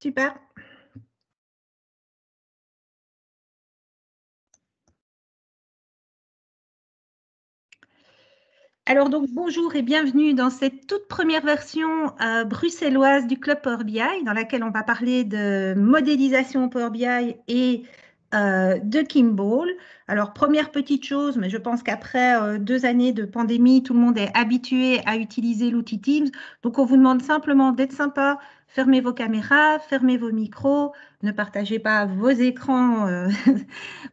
Super. Alors donc bonjour et bienvenue dans cette toute première version bruxelloise du Club Power BI dans laquelle on va parler de modélisation Power BI et de Kimball. Alors première petite chose, mais je pense qu'après 2 années de pandémie, tout le monde est habitué à utiliser l'outil Teams. Donc on vous demande simplement d'être sympa, fermez vos caméras, fermez vos micros, ne partagez pas vos écrans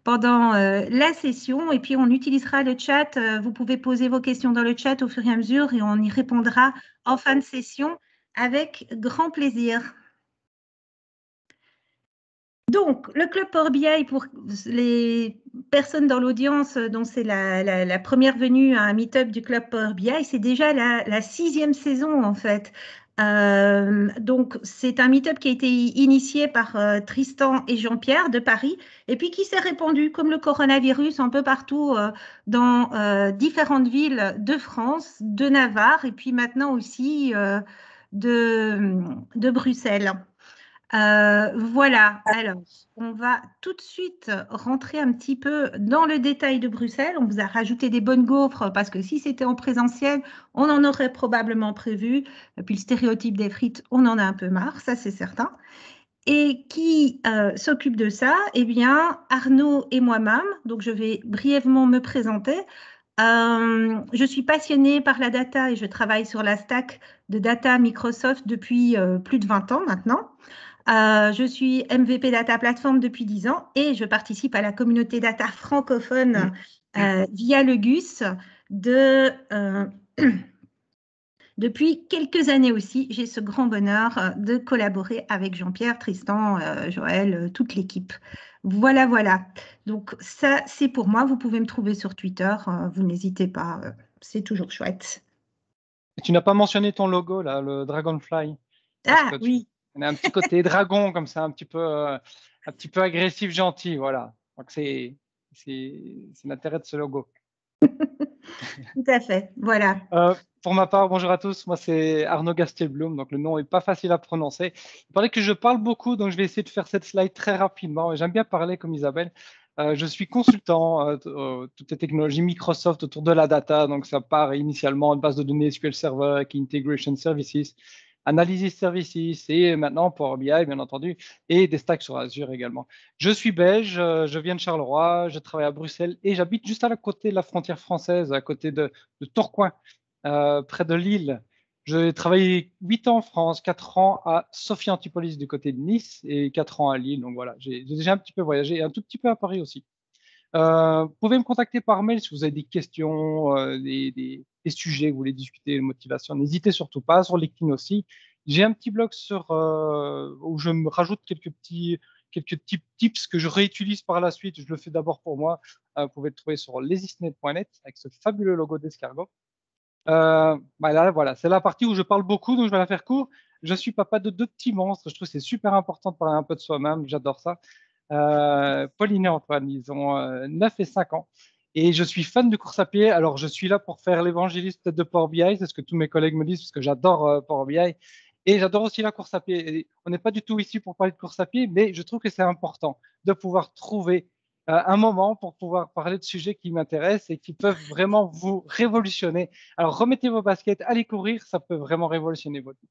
pendant la session et puis on utilisera le chat. Vous pouvez poser vos questions dans le chat au fur et à mesure et on y répondra en fin de session avec grand plaisir. Donc, le Club Power BI, pour les personnes dans l'audience dont c'est la première venue à un meet-up du Club Power BI, c'est déjà la 6e saison en fait. Donc, c'est un meet-up qui a été initié par Tristan et Jean-Pierre de Paris et puis qui s'est répandu comme le coronavirus un peu partout dans différentes villes de France, de Navarre et puis maintenant aussi de Bruxelles. Voilà, alors on va tout de suite rentrer un petit peu dans le détail de Bruxelles. On vous a rajouté des bonnes gaufres parce que si c'était en présentiel, on en aurait probablement prévu. Et puis le stéréotype des frites, on en a un peu marre, ça c'est certain. Et qui s'occupe de ça? Eh bien, Arnaud et moi-même. Donc je vais brièvement me présenter. Je suis passionnée par la data et je travaille sur la stack de data Microsoft depuis plus de 20 ans maintenant. Je suis MVP Data Platform depuis 10 ans et je participe à la communauté data francophone via le GUS depuis quelques années aussi. J'ai ce grand bonheur de collaborer avec Jean-Pierre, Tristan, Joël, toute l'équipe. Voilà, voilà. Donc ça, c'est pour moi. Vous pouvez me trouver sur Twitter. Vous n'hésitez pas. C'est toujours chouette. Tu n'as pas mentionné ton logo, là, le Dragonfly. Parce Ah que oui. on a un petit côté dragon, comme ça, un petit peu agressif, gentil, voilà. Donc, c'est l'intérêt de ce logo. Tout à fait. Voilà. Pour ma part, bonjour à tous. Moi, c'est Arnaud Gastelblum. Donc, le nom n'est pas facile à prononcer. Il paraît que je parle beaucoup, donc je vais essayer de faire cette slide très rapidement. J'aime bien parler comme Isabelle. Je suis consultant, toutes les technologies Microsoft autour de la data. Donc, ça part initialement de base de données SQL Server avec Integration Services, Analysis Services et maintenant Power BI, bien entendu, et des stacks sur Azure également. Je suis belge, je viens de Charleroi, je travaille à Bruxelles et j'habite juste à la côté de la frontière française, à côté de Tourcoing, près de Lille. J'ai travaillé 8 ans en France, 4 ans à Sophia Antipolis du côté de Nice et 4 ans à Lille. Donc voilà, j'ai déjà un petit peu voyagé et un tout petit peu à Paris aussi. Vous pouvez me contacter par mail si vous avez des questions, des sujets que vous voulez discuter, des motivations. N'hésitez surtout pas, sur LinkedIn aussi. J'ai un petit blog où je me rajoute quelques tips que je réutilise par la suite. Je le fais d'abord pour moi. Vous pouvez le trouver sur lesisnet.net avec ce fabuleux logo d'escargot. Voilà, c'est la partie où je parle beaucoup, donc je vais la faire court. Je suis papa de 2 petits monstres. Je trouve que c'est super important de parler un peu de soi-même. J'adore ça. Pauline et Antoine, ils ont 9 et 5 ans. Et je suis fan de course à pied. Alors, je suis là pour faire l'évangéliste de Power BI. C'est ce que tous mes collègues me disent, parce que j'adore Power BI. Et j'adore aussi la course à pied. Et on n'est pas du tout ici pour parler de course à pied, mais je trouve que c'est important de pouvoir trouver un moment pour pouvoir parler de sujets qui m'intéressent et qui peuvent vraiment vous révolutionner. Alors, remettez vos baskets, allez courir, ça peut vraiment révolutionner votre vie.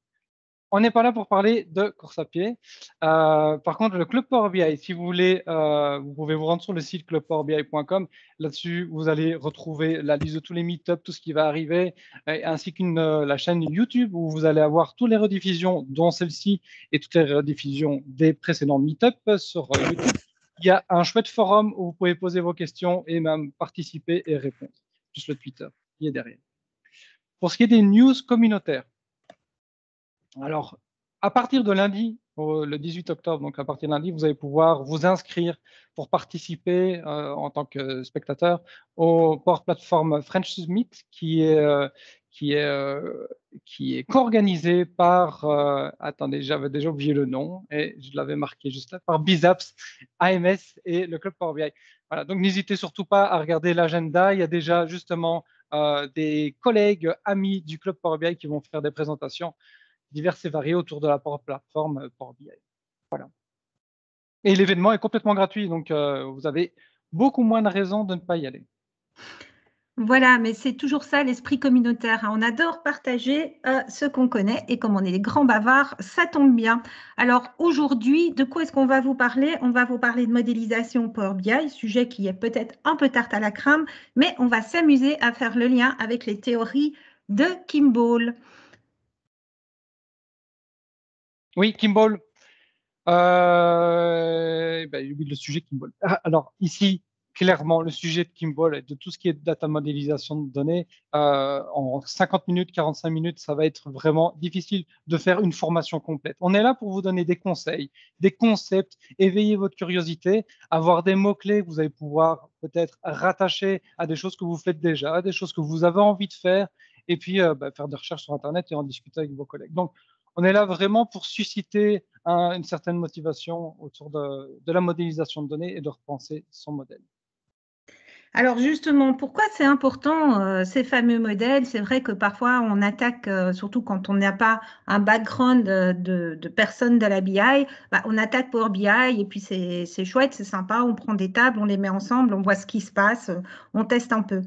On n'est pas là pour parler de course à pied. Par contre, le Club Power BI, si vous voulez, vous pouvez vous rendre sur le site clubpowerbi.com. Là-dessus, vous allez retrouver la liste de tous les meet-ups, tout ce qui va arriver, ainsi qu'une la chaîne YouTube où vous allez avoir toutes les rediffusions, dont celle-ci, et toutes les rediffusions des précédents meet-ups sur YouTube. Il y a un chouette forum où vous pouvez poser vos questions et même participer et répondre. Juste le Twitter qui est derrière. Pour ce qui est des news communautaires, alors, à partir de lundi, le 18 octobre, donc à partir de lundi, vous allez pouvoir vous inscrire pour participer en tant que spectateur au Power Platform French Summit qui est, euh, qui est co-organisé par, attendez, j'avais déjà oublié le nom et je l'avais marqué juste là, par Bizaps, AMS et le Club Power BI. Voilà, donc n'hésitez surtout pas à regarder l'agenda. Il y a déjà justement des collègues, amis du Club Power BI qui vont faire des présentations diverses et variées autour de la plateforme Power BI. Voilà. Et l'événement est complètement gratuit, donc vous avez beaucoup moins de raisons de ne pas y aller. Voilà, mais c'est toujours ça l'esprit communautaire, hein. On adore partager ce qu'on connaît et comme on est des grands bavards, ça tombe bien. Alors aujourd'hui, de quoi est-ce qu'on va vous parler? On va vous parler de modélisation Power BI, sujet qui est peut-être un peu tarte à la crème, mais on va s'amuser à faire le lien avec les théories de Kimball. Oui, Kimball. Oui, le sujet Kimball. Alors ici, clairement, le sujet de Kimball et de tout ce qui est data modélisation de données, en 50 minutes, 45 minutes, ça va être vraiment difficile de faire une formation complète. On est là pour vous donner des conseils, des concepts, éveiller votre curiosité, avoir des mots-clés que vous allez pouvoir peut-être rattacher à des choses que vous faites déjà, à des choses que vous avez envie de faire, et puis faire des recherches sur Internet et en discuter avec vos collègues. Donc, on est là vraiment pour susciter une certaine motivation autour de la modélisation de données et de repenser son modèle. Alors justement, pourquoi c'est important ces fameux modèles? C'est vrai que parfois on attaque, surtout quand on n'a pas un background de personne de la BI, bah, on attaque Power BI et puis c'est chouette, c'est sympa, on prend des tables, on les met ensemble, on voit ce qui se passe, on teste un peu.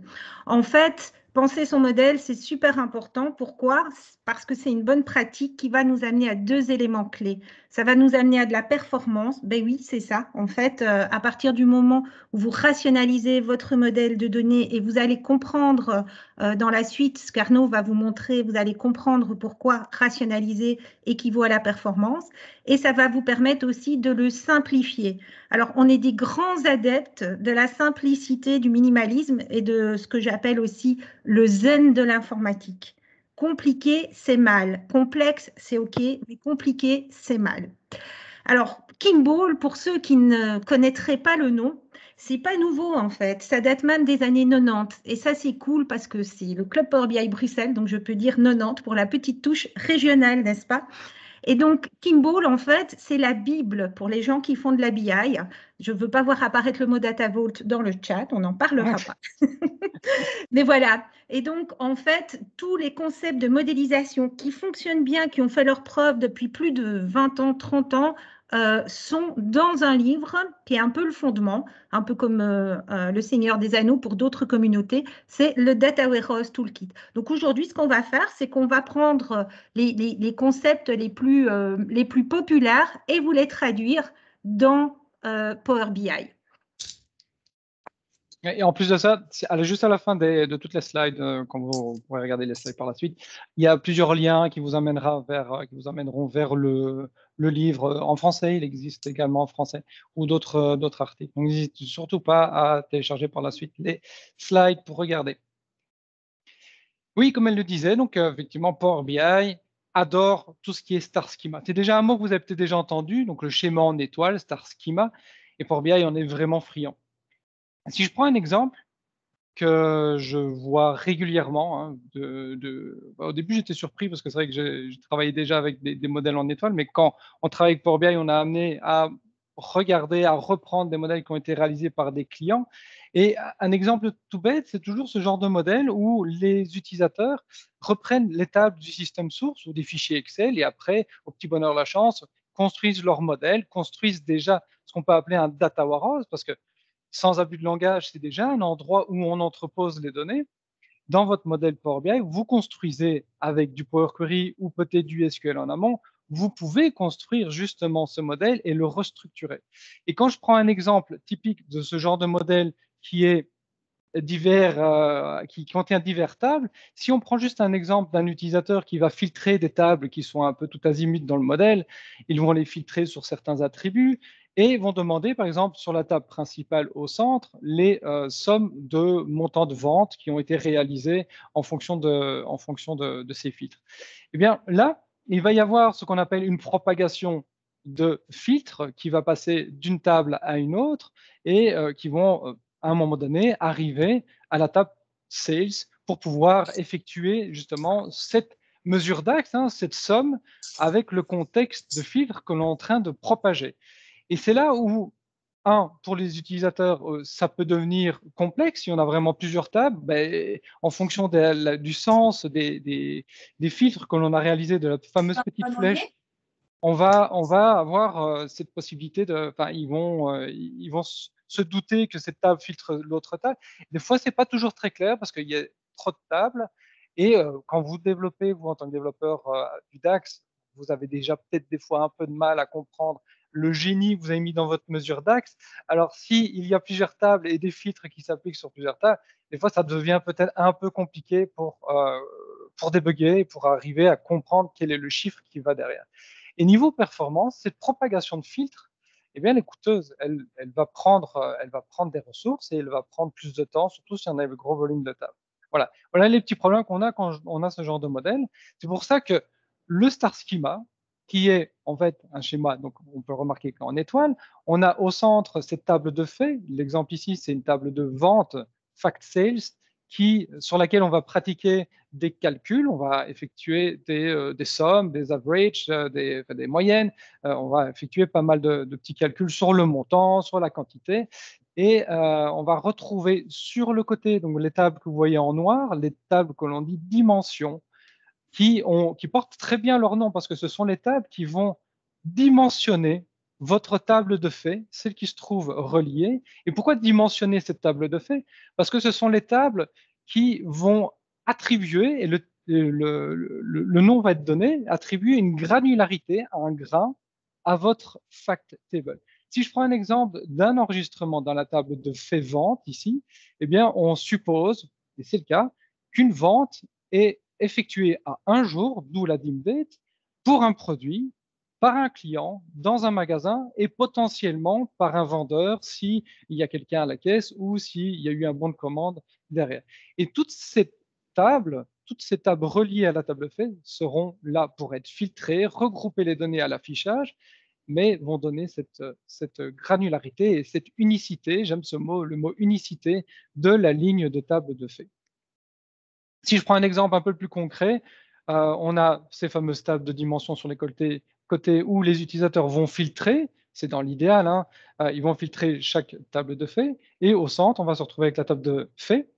En fait, penser son modèle, c'est super important. Pourquoi? Parce que c'est une bonne pratique qui va nous amener à deux éléments clés. Ça va nous amener à de la performance. Ben oui, c'est ça. En fait, à partir du moment vous rationalisez votre modèle de données et vous allez comprendre dans la suite ce qu'Arnaud va vous montrer, vous allez comprendre pourquoi rationaliser équivaut à la performance et ça va vous permettre aussi de le simplifier. Alors, on est des grands adeptes de la simplicité, du minimalisme et de ce que j'appelle aussi le zen de l'informatique. Compliqué, c'est mal. Complexe, c'est OK, mais compliqué, c'est mal. Alors, Kimball, pour ceux qui ne connaîtraient pas le nom, c'est pas nouveau en fait. Ça date même des années 90. Et ça, c'est cool parce que c'est le Club Power BI Bruxelles, donc je peux dire 90 pour la petite touche régionale, n'est-ce pas? Et donc, Kimball, en fait, c'est la Bible pour les gens qui font de la BI. Je ne veux pas voir apparaître le mot Data Vault dans le chat, on n'en parlera pas. Mais voilà. Et donc, en fait, tous les concepts de modélisation qui fonctionnent bien, qui ont fait leur preuve depuis plus de 20 ans, 30 ans, sont dans un livre qui est un peu le fondement, un peu comme Le Seigneur des Anneaux pour d'autres communautés, c'est le Data Warehouse Toolkit. Donc aujourd'hui, ce qu'on va faire, c'est qu'on va prendre les concepts les plus populaires et vous les traduire dans Power BI. Et en plus de ça, juste à la fin de toutes les slides, quand vous pourrez regarder les slides par la suite, il y a plusieurs liens qui vous amèneront vers le livre en français. Il existe également en français ou d'autres articles. Donc, n'hésitez surtout pas à télécharger par la suite les slides pour regarder. Oui, comme elle le disait, donc effectivement, Power BI adore tout ce qui est Star Schema. C'est déjà un mot que vous avez peut-être déjà entendu, donc le schéma en étoile, Star Schema, et Power BI en est vraiment friand. Si je prends un exemple que je vois régulièrement, hein, au début j'étais surpris parce que c'est vrai que j'ai travaillé déjà avec des modèles en étoile, mais quand on travaille avec Power BI, on a amené à regarder, à reprendre des modèles qui ont été réalisés par des clients. Et un exemple tout bête, c'est toujours ce genre de modèle où les utilisateurs reprennent les tables du système source ou des fichiers Excel et après, au petit bonheur la chance, construisent leur modèle, construisent déjà ce qu'on peut appeler un data warehouse, parce que sans abus de langage, c'est déjà un endroit où on entrepose les données. Dans votre modèle Power BI, vous construisez avec du Power Query ou peut-être du SQL en amont, vous pouvez construire justement ce modèle et le restructurer. Et quand je prends un exemple typique de ce genre de modèle qui est qui contient divers tables, si on prend juste un exemple d'un utilisateur qui va filtrer des tables qui sont un peu tout azimut dans le modèle, ils vont les filtrer sur certains attributs et vont demander, par exemple, sur la table principale au centre, les sommes de montants de vente qui ont été réalisés en fonction de ces filtres. Eh bien, là, il va y avoir ce qu'on appelle une propagation de filtres qui va passer d'une table à une autre et qui vont à un moment donné, arriver à la table sales pour pouvoir effectuer justement cette mesure d'acte, hein, cette somme avec le contexte de filtre que l'on est en train de propager. Et c'est là où, pour les utilisateurs, ça peut devenir complexe si on a vraiment plusieurs tables, en fonction du sens des filtres que l'on a réalisés, de la fameuse petite flèche on va avoir cette possibilité de, enfin, ils vont se douter que cette table filtre l'autre table. Des fois, c'est pas toujours très clair parce qu'il y a trop de tables. Et quand vous développez, vous en tant que développeur du DAX, vous avez déjà peut-être des fois un peu de mal à comprendre le génie que vous avez mis dans votre mesure DAX. Alors, s'il y a plusieurs tables et des filtres qui s'appliquent sur plusieurs tables, des fois, ça devient peut-être un peu compliqué pour débugger, pour arriver à comprendre quel est le chiffre qui va derrière. Et niveau performance, cette propagation de filtre, eh bien, elle est coûteuse. Elle va prendre des ressources et elle va prendre plus de temps, surtout si on a un gros volume de table. Voilà les petits problèmes qu'on a quand on a ce genre de modèle. C'est pour ça que le star schema, qui est en fait un schéma, donc on peut remarquer qu'en étoile, on a au centre cette table de faits. L'exemple ici, c'est une table de vente, fact sales, sur laquelle on va pratiquer des calculs, on va effectuer des sommes, des averages, des moyennes, on va effectuer pas mal de petits calculs sur le montant, sur la quantité, et on va retrouver sur le côté, donc les tables que vous voyez en noir, les tables que l'on dit dimensions, qui portent très bien leur nom parce que ce sont les tables qui vont dimensionner votre table de faits, celle qui se trouve reliée. Et pourquoi dimensionner cette table de faits? Parce que ce sont les tables qui vont attribuer, et le nom va être donné, attribuer une granularité, un grain à votre fact table. Si je prends un exemple d'un enregistrement dans la table de faits vente ici, eh bien, on suppose, et c'est le cas, qu'une vente est effectuée à un jour, d'où la dim date, pour un produit, par un client, dans un magasin et potentiellement par un vendeur s'il y a quelqu'un à la caisse ou s'il y a eu un bon de commande derrière. Et toutes ces tables reliées à la table de fait seront là pour être filtrées, regrouper les données à l'affichage, mais vont donner cette granularité et cette unicité, j'aime ce mot, le mot unicité, de la ligne de table de fait. Si je prends un exemple un peu plus concret, on a ces fameuses tables de dimensions sur les côtés où les utilisateurs vont filtrer, c'est dans l'idéal, hein, ils vont filtrer chaque table de faits, et au centre, on va se retrouver avec la table de faits,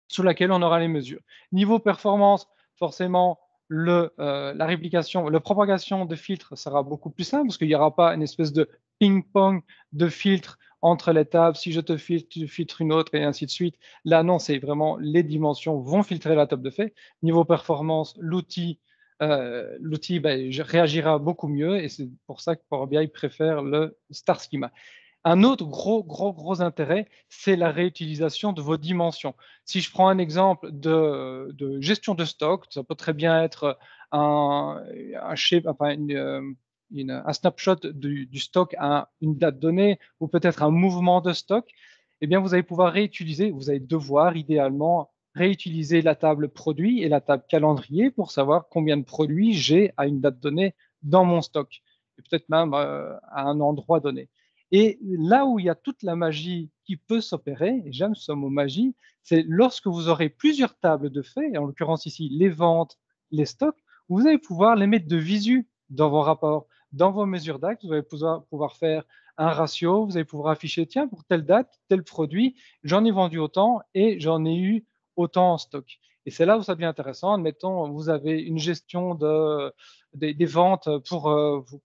sur laquelle on aura les mesures. Niveau performance, forcément, la réplication, la propagation de filtres sera beaucoup plus simple parce qu'il n'y aura pas une espèce de ping-pong de filtres entre les tables. Si je te filtre, tu filtres une autre et ainsi de suite. Là, non, c'est vraiment les dimensions vont filtrer la table de fait. Niveau performance, l'outil réagira beaucoup mieux et c'est pour ça que Power BI préfère le Star Schema. Un autre gros intérêt, c'est la réutilisation de vos dimensions. Si je prends un exemple de gestion de stock, ça peut très bien être un snapshot du stock à une date donnée ou peut-être un mouvement de stock, eh bien, vous allez pouvoir réutiliser, vous allez devoir idéalement réutiliser la table produit et la table calendrier pour savoir combien de produits j'ai à une date donnée dans mon stock, et peut-être même à un endroit donné. Et là où il y a toute la magie qui peut s'opérer, et j'aime ce mot magie, c'est lorsque vous aurez plusieurs tables de faits, et en l'occurrence ici les ventes, les stocks, vous allez pouvoir les mettre de visu dans vos rapports, dans vos mesures d'actes, vous allez pouvoir faire un ratio, vous allez pouvoir afficher, tiens, pour telle date, tel produit, j'en ai vendu autant et j'en ai eu autant en stock. Et c'est là où ça devient intéressant. Admettons, vous avez une gestion des ventes pour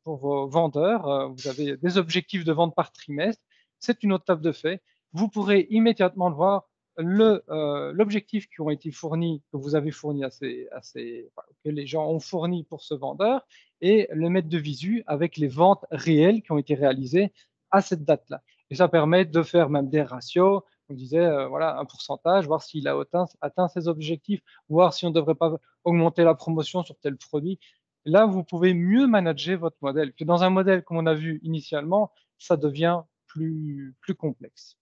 vos vendeurs, vous avez des objectifs de vente par trimestre, c'est une autre table de fait. Vous pourrez immédiatement voir l'objectif qui ont été fournis, que vous avez fourni que les gens ont fourni pour ce vendeur, et le mettre de visu avec les ventes réelles qui ont été réalisées à cette date-là. Et ça permet de faire même des ratios, on disait, voilà, un pourcentage, voir s'il a atteint ses objectifs, voir si on ne devrait pas augmenter la promotion sur tel produit. Là, vous pouvez mieux manager votre modèle. Que dans un modèle, comme on a vu initialement, ça devient plus complexe.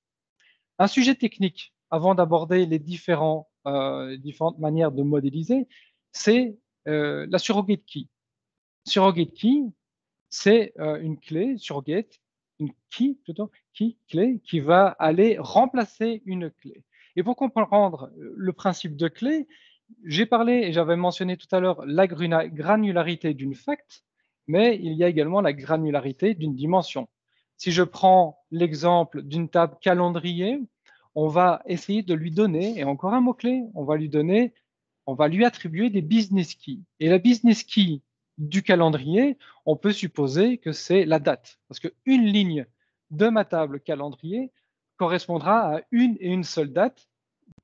Un sujet technique, avant d'aborder les différentes manières de modéliser, c'est la surrogate key. Surrogate key, c'est une clé, surrogate, une key plutôt, clé, qui va aller remplacer une clé. Et pour comprendre le principe de clé, j'ai parlé et j'avais mentionné tout à l'heure la granularité d'une fact, mais il y a également la granularité d'une dimension. Si je prends l'exemple d'une table calendrier, on va essayer de lui donner, et encore un mot-clé, on va lui attribuer des business keys. Et la business key du calendrier, on peut supposer que c'est la date. Parce qu'une ligne de ma table calendrier correspondra à une et une seule date,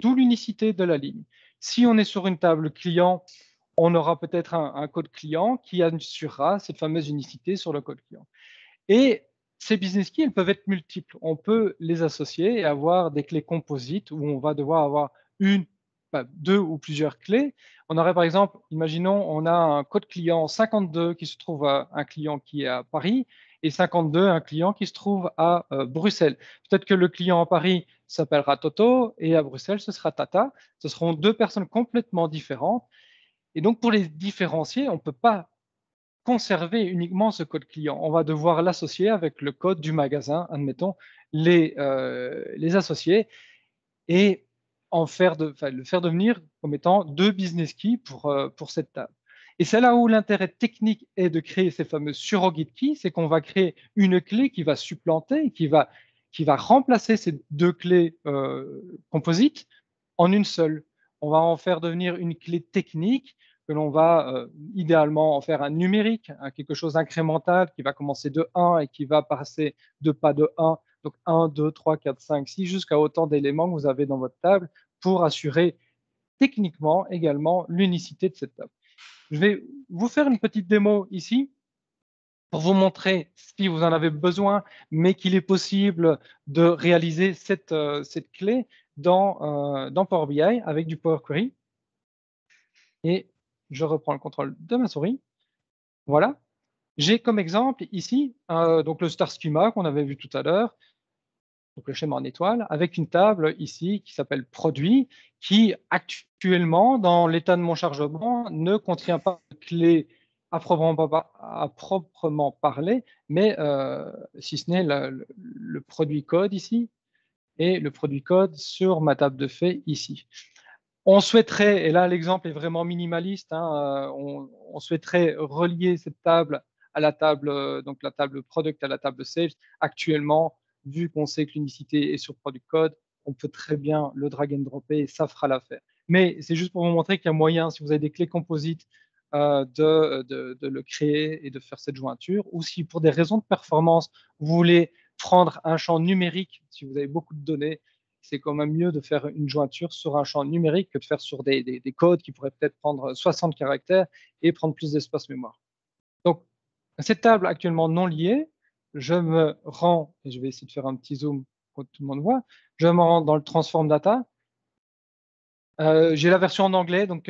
d'où l'unicité de la ligne. Si on est sur une table client, on aura peut-être un code client qui assurera cette fameuse unicité sur le code client. Et ces business keys, elles peuvent être multiples. On peut les associer et avoir des clés composites où on va devoir avoir deux ou plusieurs clés. On aurait par exemple, imaginons, on a un code client 52 qui se trouve à un client qui est à Paris et 52 un client qui se trouve à Bruxelles. Peut-être que le client à Paris s'appellera Toto et à Bruxelles, ce sera Tata. Ce seront deux personnes complètement différentes. Et donc, pour les différencier, on ne peut pas conserver uniquement ce code client. On va devoir l'associer avec le code du magasin, admettons, les associer et le faire devenir comme étant deux business keys pour cette table. Et c'est là où l'intérêt technique est de créer ces fameuses surrogate keys, c'est qu'on va créer une clé qui va supplanter, qui va remplacer ces deux clés composites en une seule. On va en faire devenir une clé technique que l'on va idéalement en faire un numérique, quelque chose d'incrémental qui va commencer de 1 et qui va passer de pas de 1, donc 1, 2, 3, 4, 5, 6, jusqu'à autant d'éléments que vous avez dans votre table pour assurer techniquement également l'unicité de cette table. Je vais vous faire une petite démo ici pour vous montrer, si vous en avez besoin, mais qu'il est possible de réaliser cette clé dans Power BI avec du Power Query. Et je reprends le contrôle de ma souris. Voilà. J'ai comme exemple ici donc le star schema qu'on avait vu tout à l'heure, donc le schéma en étoile, avec une table ici qui s'appelle produit, qui actuellement, dans l'état de mon chargement, ne contient pas de clé à proprement parler, mais si ce n'est le produit code ici et le produit code sur ma table de fait ici. On souhaiterait, et là l'exemple est vraiment minimaliste, on souhaiterait relier cette table à la table, donc la table product à la table sales. Actuellement, vu qu'on sait que l'unicité est sur product code, on peut très bien le drag and dropper et ça fera l'affaire. Mais c'est juste pour vous montrer qu'il y a moyen, si vous avez des clés composites, de le créer et de faire cette jointure. Ou si pour des raisons de performance, vous voulez prendre un champ numérique, si vous avez beaucoup de données, c'est quand même mieux de faire une jointure sur un champ numérique que de faire sur des codes qui pourraient peut-être prendre 60 caractères et prendre plus d'espace mémoire. Donc, cette table actuellement non liée, je me rends, et je vais essayer de faire un petit zoom pour que tout le monde voit, je me rends dans le Transform Data. J'ai la version en anglais, donc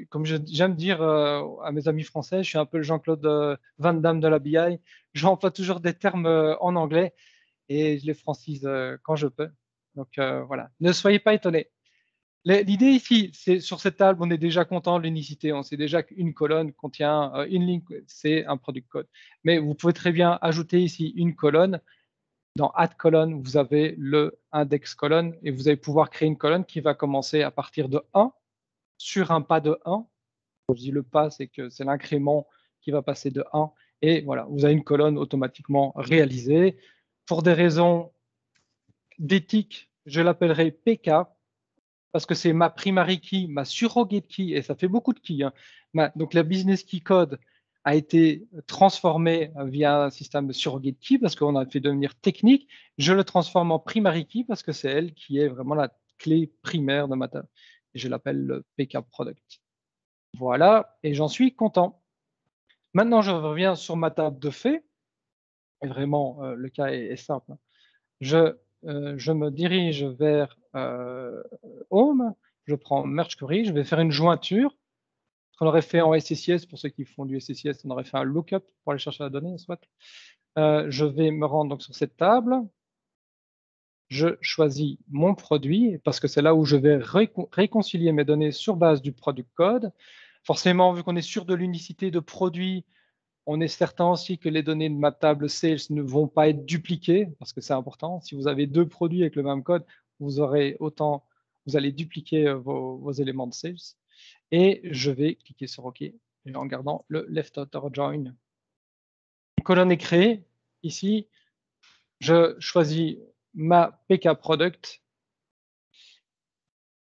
comme j'aime dire à mes amis français, je suis un peu le Jean-Claude Van Damme de la BI. J'emploie toujours des termes en anglais et je les francise quand je peux. Donc voilà, ne soyez pas étonnés. L'idée ici, c'est sur cette table, on est déjà content de l'unicité. On sait déjà qu'une colonne contient une ligne, c'est un product code. Mais vous pouvez très bien ajouter ici une colonne. Dans Add colonne, vous avez le index colonne et vous allez pouvoir créer une colonne qui va commencer à partir de 1 sur un pas de 1. Quand je dis le pas, c'est que c'est l'incrément qui va passer de 1. Et voilà, vous avez une colonne automatiquement réalisée. Pour des raisons d'éthique, je l'appellerai PK parce que c'est ma primary key, ma surrogate key, et ça fait beaucoup de keys. Donc la business key code a été transformé via un système de surrogate key parce qu'on a fait devenir technique. Je le transforme en primary key parce que c'est elle qui est vraiment la clé primaire de ma table. Et je l'appelle le PK product. Voilà, et j'en suis content. Maintenant, je reviens sur ma table de fait. Et vraiment, le cas est simple. Je me dirige vers Home, je prends Merge Query, je vais faire une jointure. Ce qu'on aurait fait en SSIS, pour ceux qui font du SSIS, on aurait fait un lookup pour aller chercher la donnée, soit. Je vais me rendre donc sur cette table. Je choisis mon produit, parce que c'est là où je vais réconcilier mes données sur base du product code. Forcément, vu qu'on est sûr de l'unicité de produit, on est certain aussi que les données de ma table sales ne vont pas être dupliquées, parce que c'est important. Si vous avez deux produits avec le même code, vous allez dupliquer vos éléments de sales. Et je vais cliquer sur OK en gardant le left outer join. Une colonne est créée. Ici, je choisis ma PK product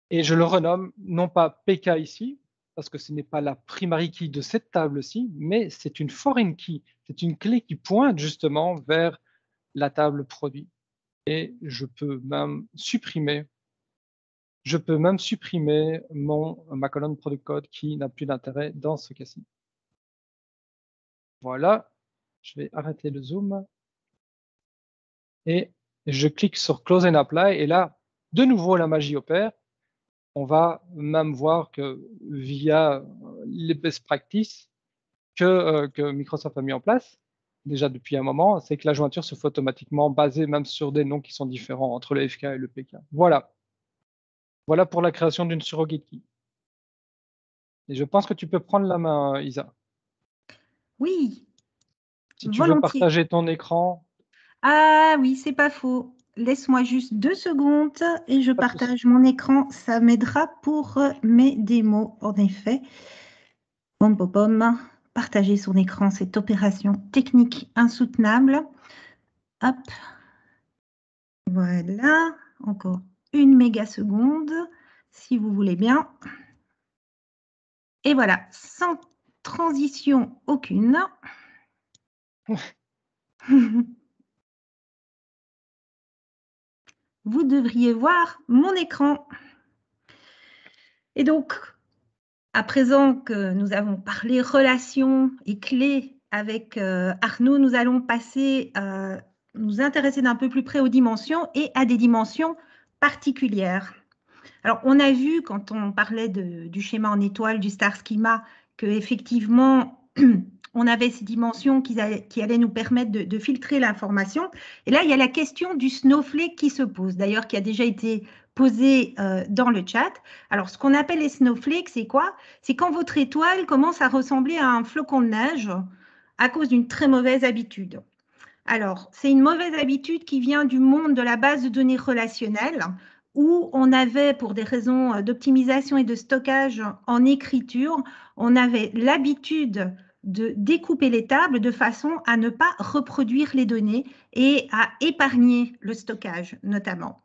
et je le renomme, non pas PK ici, parce que ce n'est pas la primary key de cette table-ci, mais c'est une foreign key. C'est une clé qui pointe justement vers la table produit. Et je peux même supprimer ma colonne product code qui n'a plus d'intérêt dans ce cas-ci. Voilà, je vais arrêter le zoom. Et je clique sur Close and Apply. Et là, de nouveau, la magie opère. On va même voir que via les best practices que Microsoft a mis en place, déjà depuis un moment, c'est que la jointure se fait automatiquement basée même sur des noms qui sont différents entre le FK et le PK. Voilà. Voilà pour la création d'une surrogate key. Et je pense que tu peux prendre la main, Isa. Oui, Si tu veux volontiers. partager ton écran. Ah oui, c'est pas faux. Laisse-moi juste 2 secondes et je partage mon écran. Ça m'aidera pour mes démos, en effet. Pom, pom, pom. Partager son écran, cette opération technique insoutenable. Hop. Voilà. Encore une méga seconde, si vous voulez bien. Et voilà, sans transition aucune. Vous devriez voir mon écran. Et donc, à présent que nous avons parlé relations et clés avec Arnaud, nous allons passer à nous intéresser d'un peu plus près aux dimensions et à des dimensions particulières. Alors, on a vu quand on parlait du schéma en étoile, du star schema, qu'effectivement, on avait ces dimensions qui allaient nous permettre de filtrer l'information. Et là, il y a la question du snowflake qui se pose, d'ailleurs, qui a déjà été posée dans le chat. Alors, ce qu'on appelle les snowflakes, c'est quoi? C'est quand votre étoile commence à ressembler à un flocon de neige à cause d'une très mauvaise habitude. Alors, c'est une mauvaise habitude qui vient du monde de la base de données relationnelle, où on avait, pour des raisons d'optimisation et de stockage en écriture, on avait l'habitude de découper les tables de façon à ne pas reproduire les données et à épargner le stockage notamment.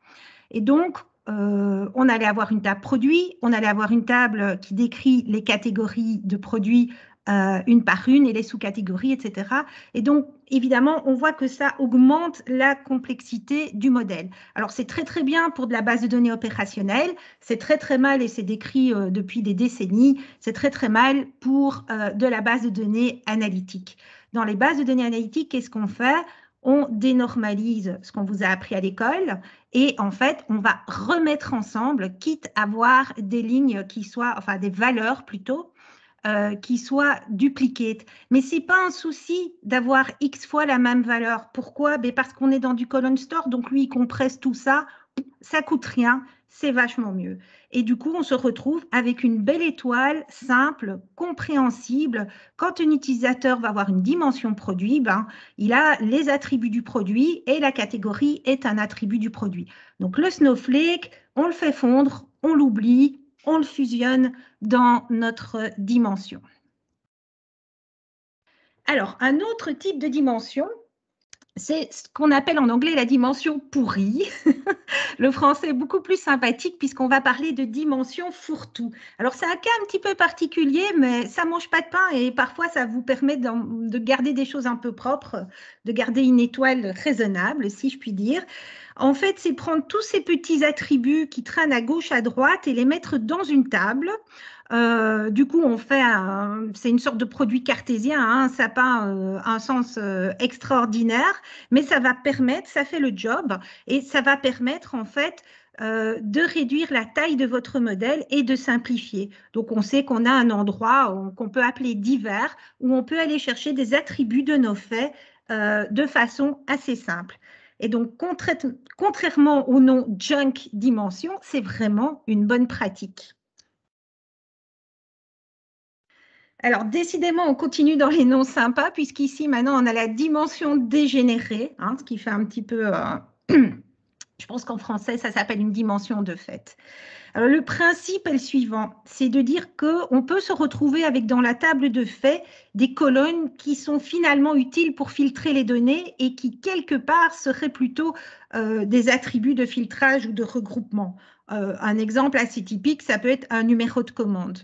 Et donc, on allait avoir une table produit, on allait avoir une table qui décrit les catégories de produits une par une et les sous-catégories, etc. Et donc, évidemment, on voit que ça augmente la complexité du modèle. Alors, c'est très, très bien pour de la base de données opérationnelle, c'est très, très mal, et c'est décrit depuis des décennies, c'est très, très mal pour de la base de données analytique. Dans les bases de données analytiques, qu'est-ce qu'on fait? On dénormalise ce qu'on vous a appris à l'école et en fait, on va remettre ensemble, quitte à avoir des lignes qui soient, enfin des valeurs plutôt, qui soient dupliquées. Mais ce n'est pas un souci d'avoir X fois la même valeur. Pourquoi? Parce qu'on est dans du column store, donc lui, il compresse tout ça, ça coûte rien, c'est vachement mieux. Et du coup, on se retrouve avec une belle étoile simple, compréhensible. Quand un utilisateur va avoir une dimension produit, il a les attributs du produit et la catégorie est un attribut du produit. Donc le snowflake, on le fait fondre, on l'oublie, on le fusionne dans notre dimension. Alors, un autre type de dimension, c'est ce qu'on appelle en anglais la dimension pourrie. Le français est beaucoup plus sympathique puisqu'on va parler de dimension fourre-tout. Alors, c'est un cas un petit peu particulier, mais ça ne mange pas de pain et parfois, ça vous permet de garder des choses un peu propres, de garder une étoile raisonnable, si je puis dire. En fait, c'est prendre tous ces petits attributs qui traînent à gauche, à droite et les mettre dans une table. Du coup, on fait c'est une sorte de produit cartésien, hein, ça n'a pas un sens extraordinaire, mais ça va permettre, ça fait le job et ça va permettre en fait de réduire la taille de votre modèle et de simplifier. Donc, on sait qu'on a un endroit qu'on peut appeler divers où on peut aller chercher des attributs de nos faits de façon assez simple. Et donc, contrairement au nom junk dimension, c'est vraiment une bonne pratique. Alors, décidément, on continue dans les noms sympas, puisqu'ici, maintenant, on a la dimension dégénérée, hein, ce qui fait un petit peu... je pense qu'en français, ça s'appelle une dimension de fait. Alors, le principe est le suivant, c'est de dire qu'on peut se retrouver avec dans la table de fait des colonnes qui sont finalement utiles pour filtrer les données et qui, quelque part, seraient plutôt des attributs de filtrage ou de regroupement. Un exemple assez typique, ça peut être un numéro de commande.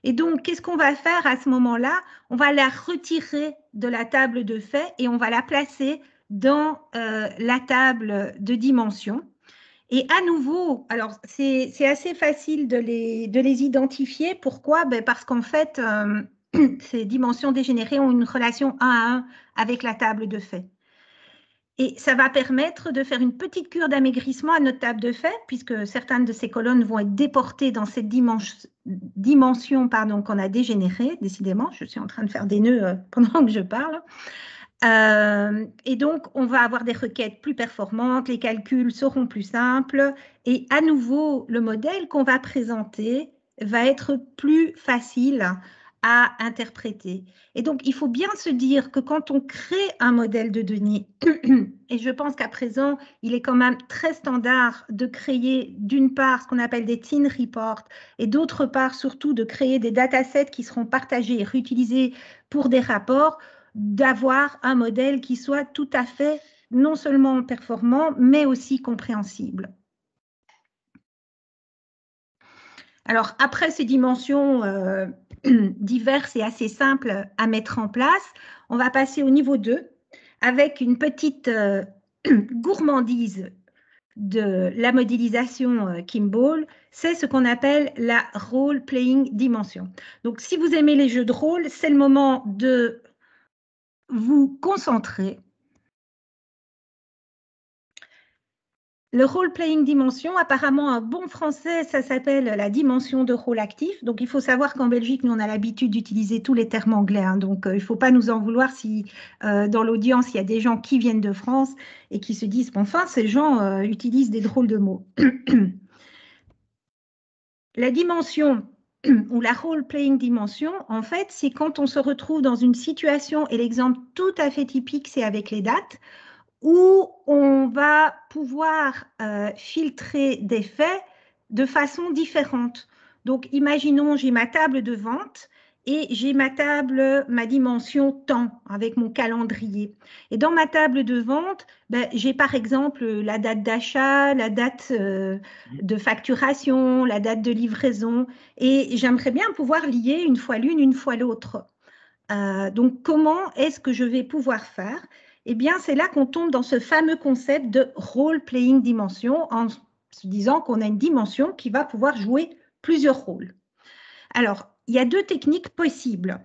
Et donc, qu'est-ce qu'on va faire à ce moment-là? On va la retirer de la table de fait et on va la placer dans la table de dimension. Et à nouveau, alors c'est assez facile de les identifier. Pourquoi? Ben parce qu'en fait, ces dimensions dégénérées ont une relation 1 à 1 avec la table de fait. Et ça va permettre de faire une petite cure d'amaigrissement à notre table de fait, puisque certaines de ces colonnes vont être déportées dans cette dimension qu'on a dégénérée, décidément. Je suis en train de faire des nœuds pendant que je parle. Et donc, on va avoir des requêtes plus performantes, les calculs seront plus simples, et à nouveau, le modèle qu'on va présenter va être plus facile à interpréter. Et donc, il faut bien se dire que quand on crée un modèle de données, et je pense qu'à présent, il est quand même très standard de créer d'une part ce qu'on appelle des TIN reports, et d'autre part surtout de créer des datasets qui seront partagés et réutilisés pour des rapports, d'avoir un modèle qui soit tout à fait non seulement performant, mais aussi compréhensible. Alors, après ces dimensions diverses et assez simples à mettre en place, on va passer au niveau 2 avec une petite gourmandise de la modélisation Kimball, c'est ce qu'on appelle la role-playing dimension. Donc, si vous aimez les jeux de rôle, c'est le moment de vous concentrer. Le role-playing dimension, apparemment en bon français, ça s'appelle la dimension de rôle actif. Donc, il faut savoir qu'en Belgique, nous, on a l'habitude d'utiliser tous les termes anglais. Hein, donc, il ne faut pas nous en vouloir si dans l'audience, il y a des gens qui viennent de France et qui se disent, bon, enfin, ces gens utilisent des drôles de mots. La dimension ou la role-playing dimension, en fait, c'est quand on se retrouve dans une situation, et l'exemple tout à fait typique, c'est avec les dates, où on va pouvoir filtrer des faits de façon différente. Donc, imaginons, j'ai ma table de vente et j'ai ma dimension temps avec mon calendrier. Et dans ma table de vente, ben, j'ai par exemple la date d'achat, la date de facturation, la date de livraison. Et j'aimerais bien pouvoir lier une fois l'une, une fois l'autre. Donc, comment est-ce que je vais pouvoir faire? Eh bien, c'est là qu'on tombe dans ce fameux concept de role-playing dimension en se disant qu'on a une dimension qui va pouvoir jouer plusieurs rôles. Alors, il y a deux techniques possibles.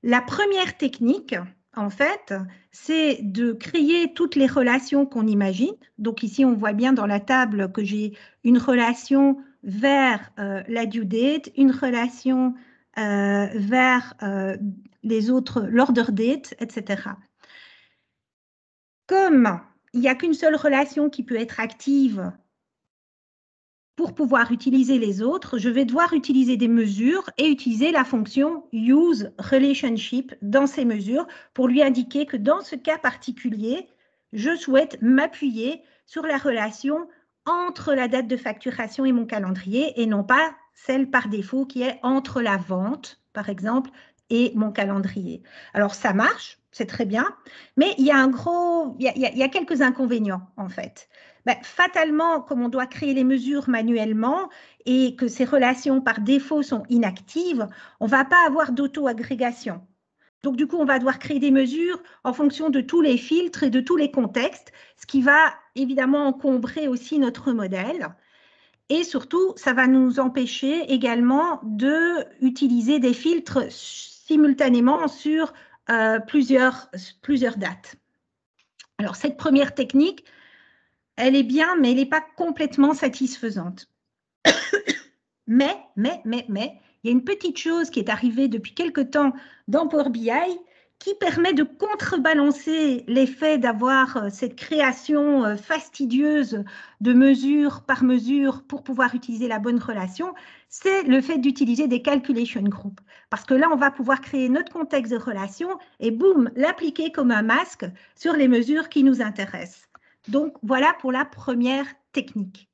La première technique, en fait, c'est de créer toutes les relations qu'on imagine. Donc ici, on voit bien dans la table que j'ai une relation vers la due date, une relation vers les autres, l'order date, etc. Comme il n'y a qu'une seule relation qui peut être active pour pouvoir utiliser les autres, je vais devoir utiliser des mesures et utiliser la fonction useRelationship dans ces mesures pour lui indiquer que dans ce cas particulier, je souhaite m'appuyer sur la relation entre la date de facturation et mon calendrier et non pas celle par défaut qui est entre la vente, par exemple, et mon calendrier. Alors, ça marche, c'est très bien, mais il y a quelques inconvénients, en fait. Ben, fatalement, comme on doit créer les mesures manuellement et que ces relations par défaut sont inactives, on ne va pas avoir d'auto-agrégation. Donc, du coup, on va devoir créer des mesures en fonction de tous les filtres et de tous les contextes, ce qui va évidemment encombrer aussi notre modèle. Et surtout, ça va nous empêcher également d'utiliser des filtres simultanément sur plusieurs dates. Alors, cette première technique, elle est bien, mais elle n'est pas complètement satisfaisante. Mais, il y a une petite chose qui est arrivée depuis quelque temps dans Power BI qui permet de contrebalancer l'effet d'avoir cette création fastidieuse de mesure par mesure pour pouvoir utiliser la bonne relation, c'est le fait d'utiliser des calculation groups. Parce que là, on va pouvoir créer notre contexte de relation et boum, l'appliquer comme un masque sur les mesures qui nous intéressent. Donc, voilà pour la première technique.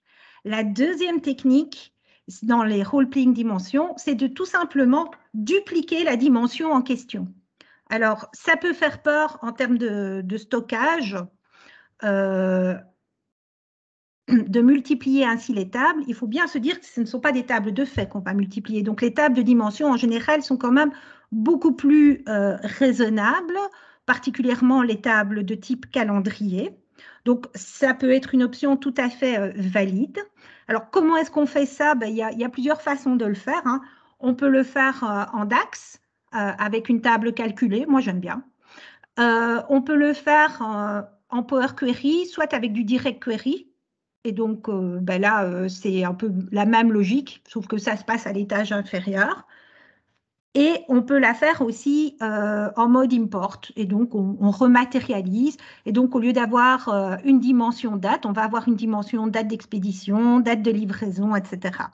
La deuxième technique, dans les role-playing dimensions, c'est de tout simplement dupliquer la dimension en question. Alors, ça peut faire peur en termes de stockage. de multiplier ainsi les tables, il faut bien se dire que ce ne sont pas des tables de fait qu'on va multiplier. Donc les tables de dimension en général sont quand même beaucoup plus raisonnables, particulièrement les tables de type calendrier. Donc ça peut être une option tout à fait valide. Alors comment est-ce qu'on fait ça? Ben, y a plusieurs façons de le faire, hein. On peut le faire en DAX avec une table calculée, moi j'aime bien. On peut le faire en Power Query, soit avec du Direct Query. Et donc ben là, c'est un peu la même logique, sauf que ça se passe à l'étage inférieur. Et on peut la faire aussi en mode import. Et donc, on rematérialise. Et donc, au lieu d'avoir une dimension date, on va avoir une dimension date d'expédition, date de livraison, etc.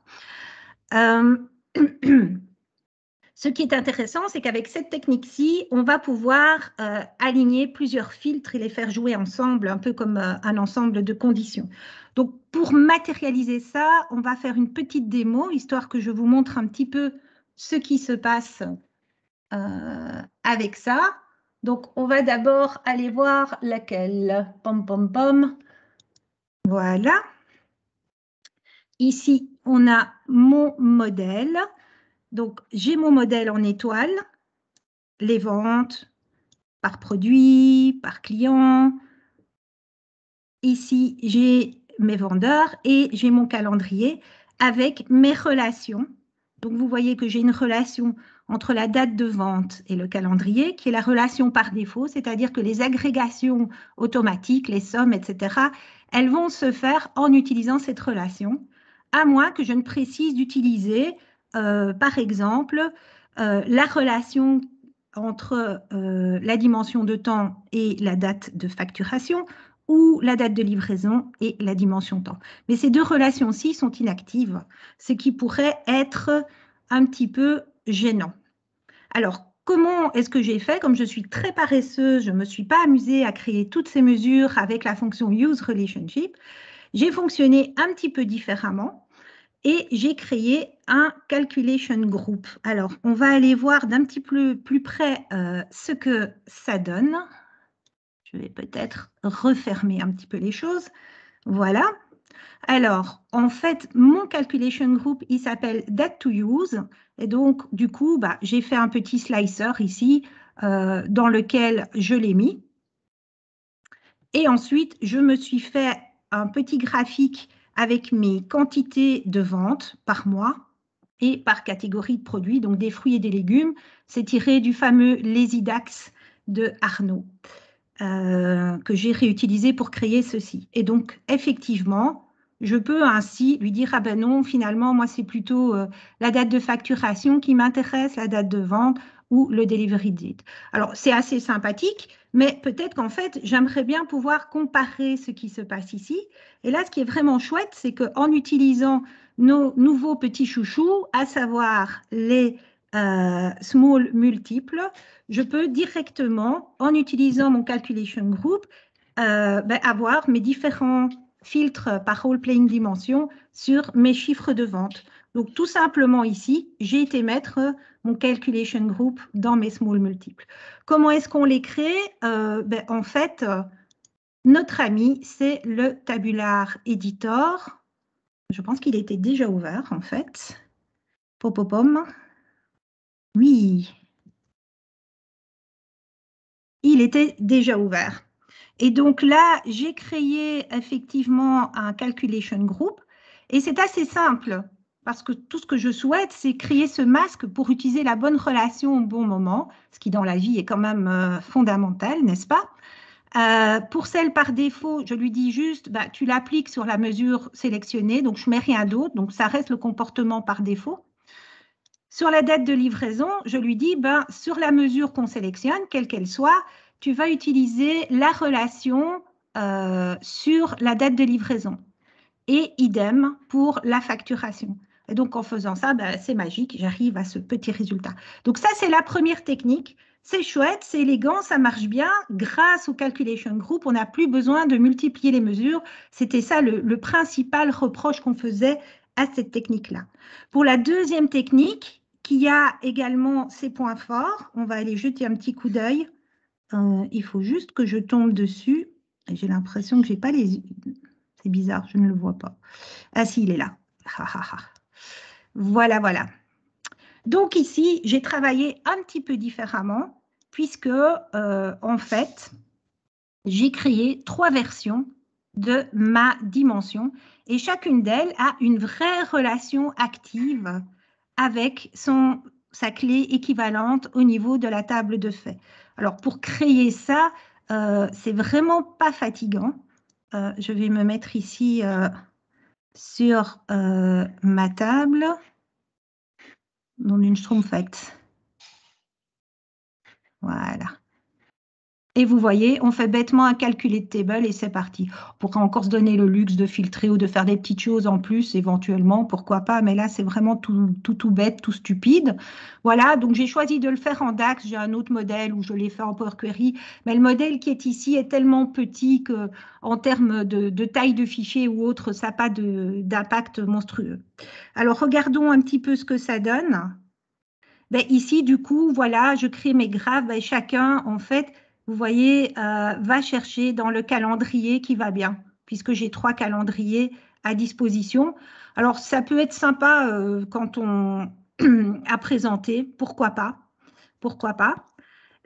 Ce qui est intéressant, c'est qu'avec cette technique-ci, on va pouvoir aligner plusieurs filtres et les faire jouer ensemble, un peu comme un ensemble de conditions. Donc, pour matérialiser ça, on va faire une petite démo, histoire que je vous montre un petit peu ce qui se passe avec ça. Donc, on va d'abord aller voir laquelle. Pom, pom, pom. Voilà. Ici, on a mon modèle. Donc, j'ai mon modèle en étoile, les ventes par produit, par client. Ici, j'ai mes vendeurs et j'ai mon calendrier avec mes relations. Donc, vous voyez que j'ai une relation entre la date de vente et le calendrier, qui est la relation par défaut, c'est-à-dire que les agrégations automatiques, les sommes, etc., elles vont se faire en utilisant cette relation, à moins que je ne précise d'utiliser, par exemple, la relation entre la dimension de temps et la date de facturation, ou la date de livraison et la dimension temps. Mais ces deux relations-ci sont inactives, ce qui pourrait être un petit peu gênant. Alors, comment est-ce que j'ai fait? Comme je suis très paresseuse, je ne me suis pas amusée à créer toutes ces mesures avec la fonction useRelationship. J'ai fonctionné un petit peu différemment et j'ai créé un calculation group. Alors, on va aller voir d'un petit peu plus près ce que ça donne. Je vais peut-être refermer un petit peu les choses. Voilà. Alors, en fait, mon calculation group, il s'appelle Date to Use. Et donc, du coup, j'ai fait un petit slicer ici dans lequel je l'ai mis. Et ensuite, je me suis fait un petit graphique avec mes quantités de ventes par mois et par catégorie de produits, donc des fruits et des légumes. C'est tiré du fameux Lazy Dax de Arnaud. Que j'ai réutilisé pour créer ceci. Et donc, effectivement, je peux ainsi lui dire, ah ben non, finalement, moi, c'est plutôt la date de facturation qui m'intéresse, la date de vente ou le delivery date. Alors, c'est assez sympathique, mais peut-être qu'en fait, j'aimerais bien pouvoir comparer ce qui se passe ici. Et là, ce qui est vraiment chouette, c'est qu'en utilisant nos nouveaux petits chouchous, à savoir les small multiples, je peux directement, en utilisant mon calculation group, avoir mes différents filtres par role playing dimension sur mes chiffres de vente. Donc, tout simplement ici, j'ai été mettre mon calculation group dans mes small multiples. Comment est-ce qu'on les crée? En fait, notre ami, c'est le tabular editor. Je pense qu'il était déjà ouvert, en fait. Popopom. Oui, il était déjà ouvert. Et donc là, j'ai créé effectivement un calculation group et c'est assez simple parce que tout ce que je souhaite, c'est créer ce masque pour utiliser la bonne relation au bon moment, ce qui dans la vie est quand même fondamental, n'est-ce pas? Pour celle par défaut, je lui dis juste, tu l'appliques sur la mesure sélectionnée, donc je ne mets rien d'autre, donc ça reste le comportement par défaut. Sur la date de livraison, je lui dis, sur la mesure qu'on sélectionne, quelle qu'elle soit, tu vas utiliser la relation sur la date de livraison. Et idem pour la facturation. Et donc, en faisant ça, c'est magique, j'arrive à ce petit résultat. Donc ça, c'est la première technique. C'est chouette, c'est élégant, ça marche bien. Grâce au Calculation Group, on n'a plus besoin de multiplier les mesures. C'était ça le principal reproche qu'on faisait à cette technique-là. Pour la deuxième technique, qui a également ses points forts, on va aller jeter un petit coup d'œil. Il faut juste que je tombe dessus. J'ai l'impression que je n'ai pas les... C'est bizarre, je ne le vois pas. Ah si, il est là. Voilà, voilà. Donc ici, j'ai travaillé un petit peu différemment puisque, en fait, j'ai créé 3 versions de ma dimension et chacune d'elles a une vraie relation active avec sa clé équivalente au niveau de la table de fait. Alors pour créer ça, c'est vraiment pas fatigant. Je vais me mettre ici sur ma table dans une Schtroumpfette. Voilà. Et vous voyez, on fait bêtement un calculate table et c'est parti. On pourrait encore se donner le luxe de filtrer ou de faire des petites choses en plus, éventuellement, pourquoi pas, mais là, c'est vraiment tout bête, tout stupide. Voilà, donc j'ai choisi de le faire en DAX. J'ai un autre modèle où je l'ai fait en Power Query, mais le modèle qui est ici est tellement petit que, en termes de taille de fichier ou autre, ça n'a pas d'impact monstrueux. Alors, regardons un petit peu ce que ça donne. Ben, ici, du coup, voilà, je crée mes graphes. Ben, chacun, en fait, vous voyez, va chercher dans le calendrier qui va bien, puisque j'ai 3 calendriers à disposition. Alors, ça peut être sympa quand on a présenté, pourquoi pas, pourquoi pas.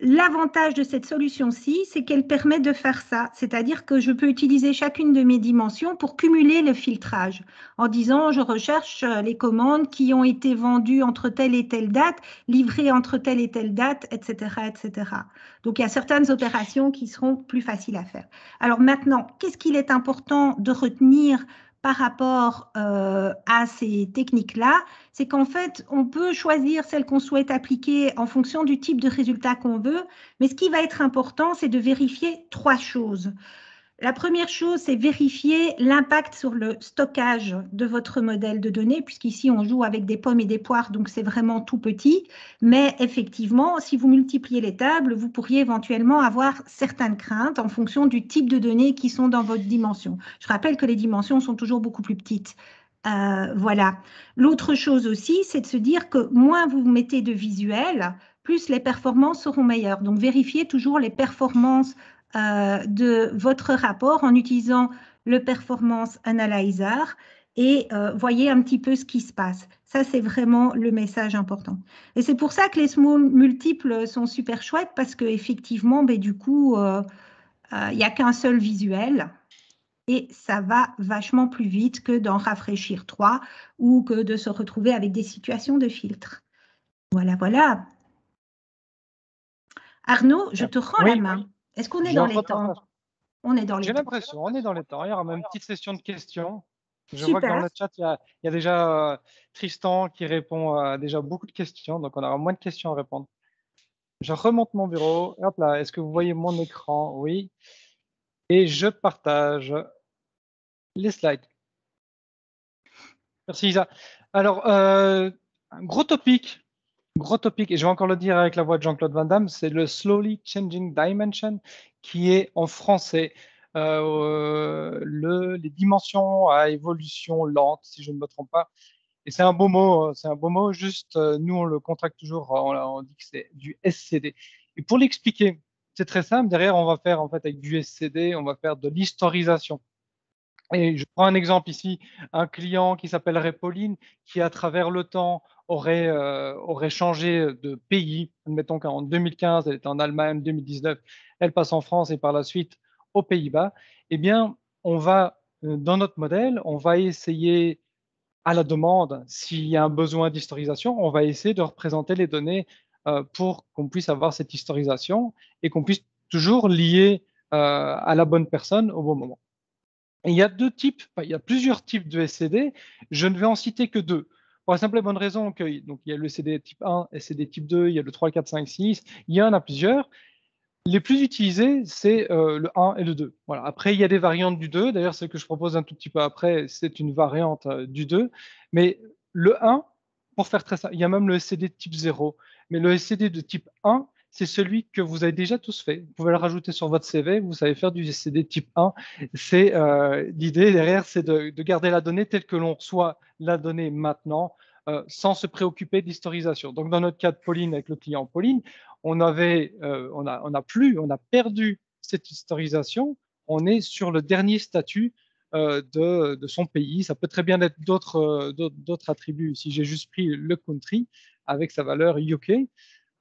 L'avantage de cette solution-ci, c'est qu'elle permet de faire ça, c'est-à-dire que je peux utiliser chacune de mes dimensions pour cumuler le filtrage en disant je recherche les commandes qui ont été vendues entre telle et telle date, livrées entre telle et telle date, etc., etc. Donc il y a certaines opérations qui seront plus faciles à faire. Alors maintenant, qu'est-ce qu'il est important de retenir par rapport à ces techniques-là? C'est qu'en fait, on peut choisir celle qu'on souhaite appliquer en fonction du type de résultat qu'on veut, mais ce qui va être important, c'est de vérifier 3 choses. La première chose, c'est vérifier l'impact sur le stockage de votre modèle de données, puisqu'ici, on joue avec des pommes et des poires, donc c'est vraiment tout petit. Mais effectivement, si vous multipliez les tables, vous pourriez éventuellement avoir certaines craintes en fonction du type de données qui sont dans votre dimension. Je rappelle que les dimensions sont toujours beaucoup plus petites. Voilà. L'autre chose aussi, c'est de se dire que moins vous mettez de visuels, plus les performances seront meilleures. Donc, vérifiez toujours les performances de votre rapport en utilisant le Performance Analyzer et voyez un petit peu ce qui se passe. Ça, c'est vraiment le message important. Et c'est pour ça que les small multiples sont super chouettes parce qu'effectivement, du coup, il n'y a qu'un seul visuel et ça va vachement plus vite que d'en rafraîchir 3 ou que de se retrouver avec des situations de filtre. Voilà, voilà. Arnaud, je te rends la main. Est-ce qu'on est dans les temps? On est dans les temps. J'ai l'impression, on est dans les temps. Il y aura même une petite session de questions. Je Super. vois que dans le chat, il y a déjà Tristan qui répond à déjà beaucoup de questions, donc on aura moins de questions à répondre. Je remonte mon bureau. Hop là, est-ce que vous voyez mon écran? Oui. Et je partage les slides. Merci Isa. Alors, un gros topic, et je vais encore le dire avec la voix de Jean-Claude Van Damme, c'est le Slowly Changing Dimension, qui est en français les dimensions à évolution lente, si je ne me trompe pas. Et c'est un beau mot, juste nous on le contracte toujours, on dit que c'est du SCD. Et pour l'expliquer, c'est très simple, derrière on va faire en fait avec du SCD, on va faire de l'historisation. Et je prends un exemple ici, un client qui s'appellerait Pauline, qui à travers le temps aurait changé de pays. Admettons qu'en 2015, elle était en Allemagne, 2019, elle passe en France et par la suite aux Pays-Bas. Eh bien, on va, dans notre modèle, on va essayer à la demande, s'il y a un besoin d'historisation, on va essayer de représenter les données pour qu'on puisse avoir cette historisation et qu'on puisse toujours lier à la bonne personne au bon moment. Et il y a il y a plusieurs types de SCD. Je ne vais en citer que 2. Pour la simple et bonne raison que donc, il y a le SCD type 1, SCD type 2, il y a le 3, 4, 5, 6, il y en a plusieurs. Les plus utilisés, c'est le 1 et le 2. Voilà. Après, il y a des variantes du 2. D'ailleurs, ce que je propose un tout petit peu après, c'est une variante du 2. Mais le 1, pour faire très simple, il y a même le SCD type 0. Mais le SCD de type 1, c'est celui que vous avez déjà tous fait. Vous pouvez le rajouter sur votre CV, vous savez faire du SCD type 1. C'est l'idée derrière, c'est de garder la donnée telle que l'on reçoit la donnée maintenant, sans se préoccuper d'historisation. Donc, dans notre cas de Pauline, avec le client Pauline, on a perdu cette historisation. On est sur le dernier statut de son pays. Ça peut très bien être d'autres attributs. Si j'ai juste pris le country avec sa valeur UK.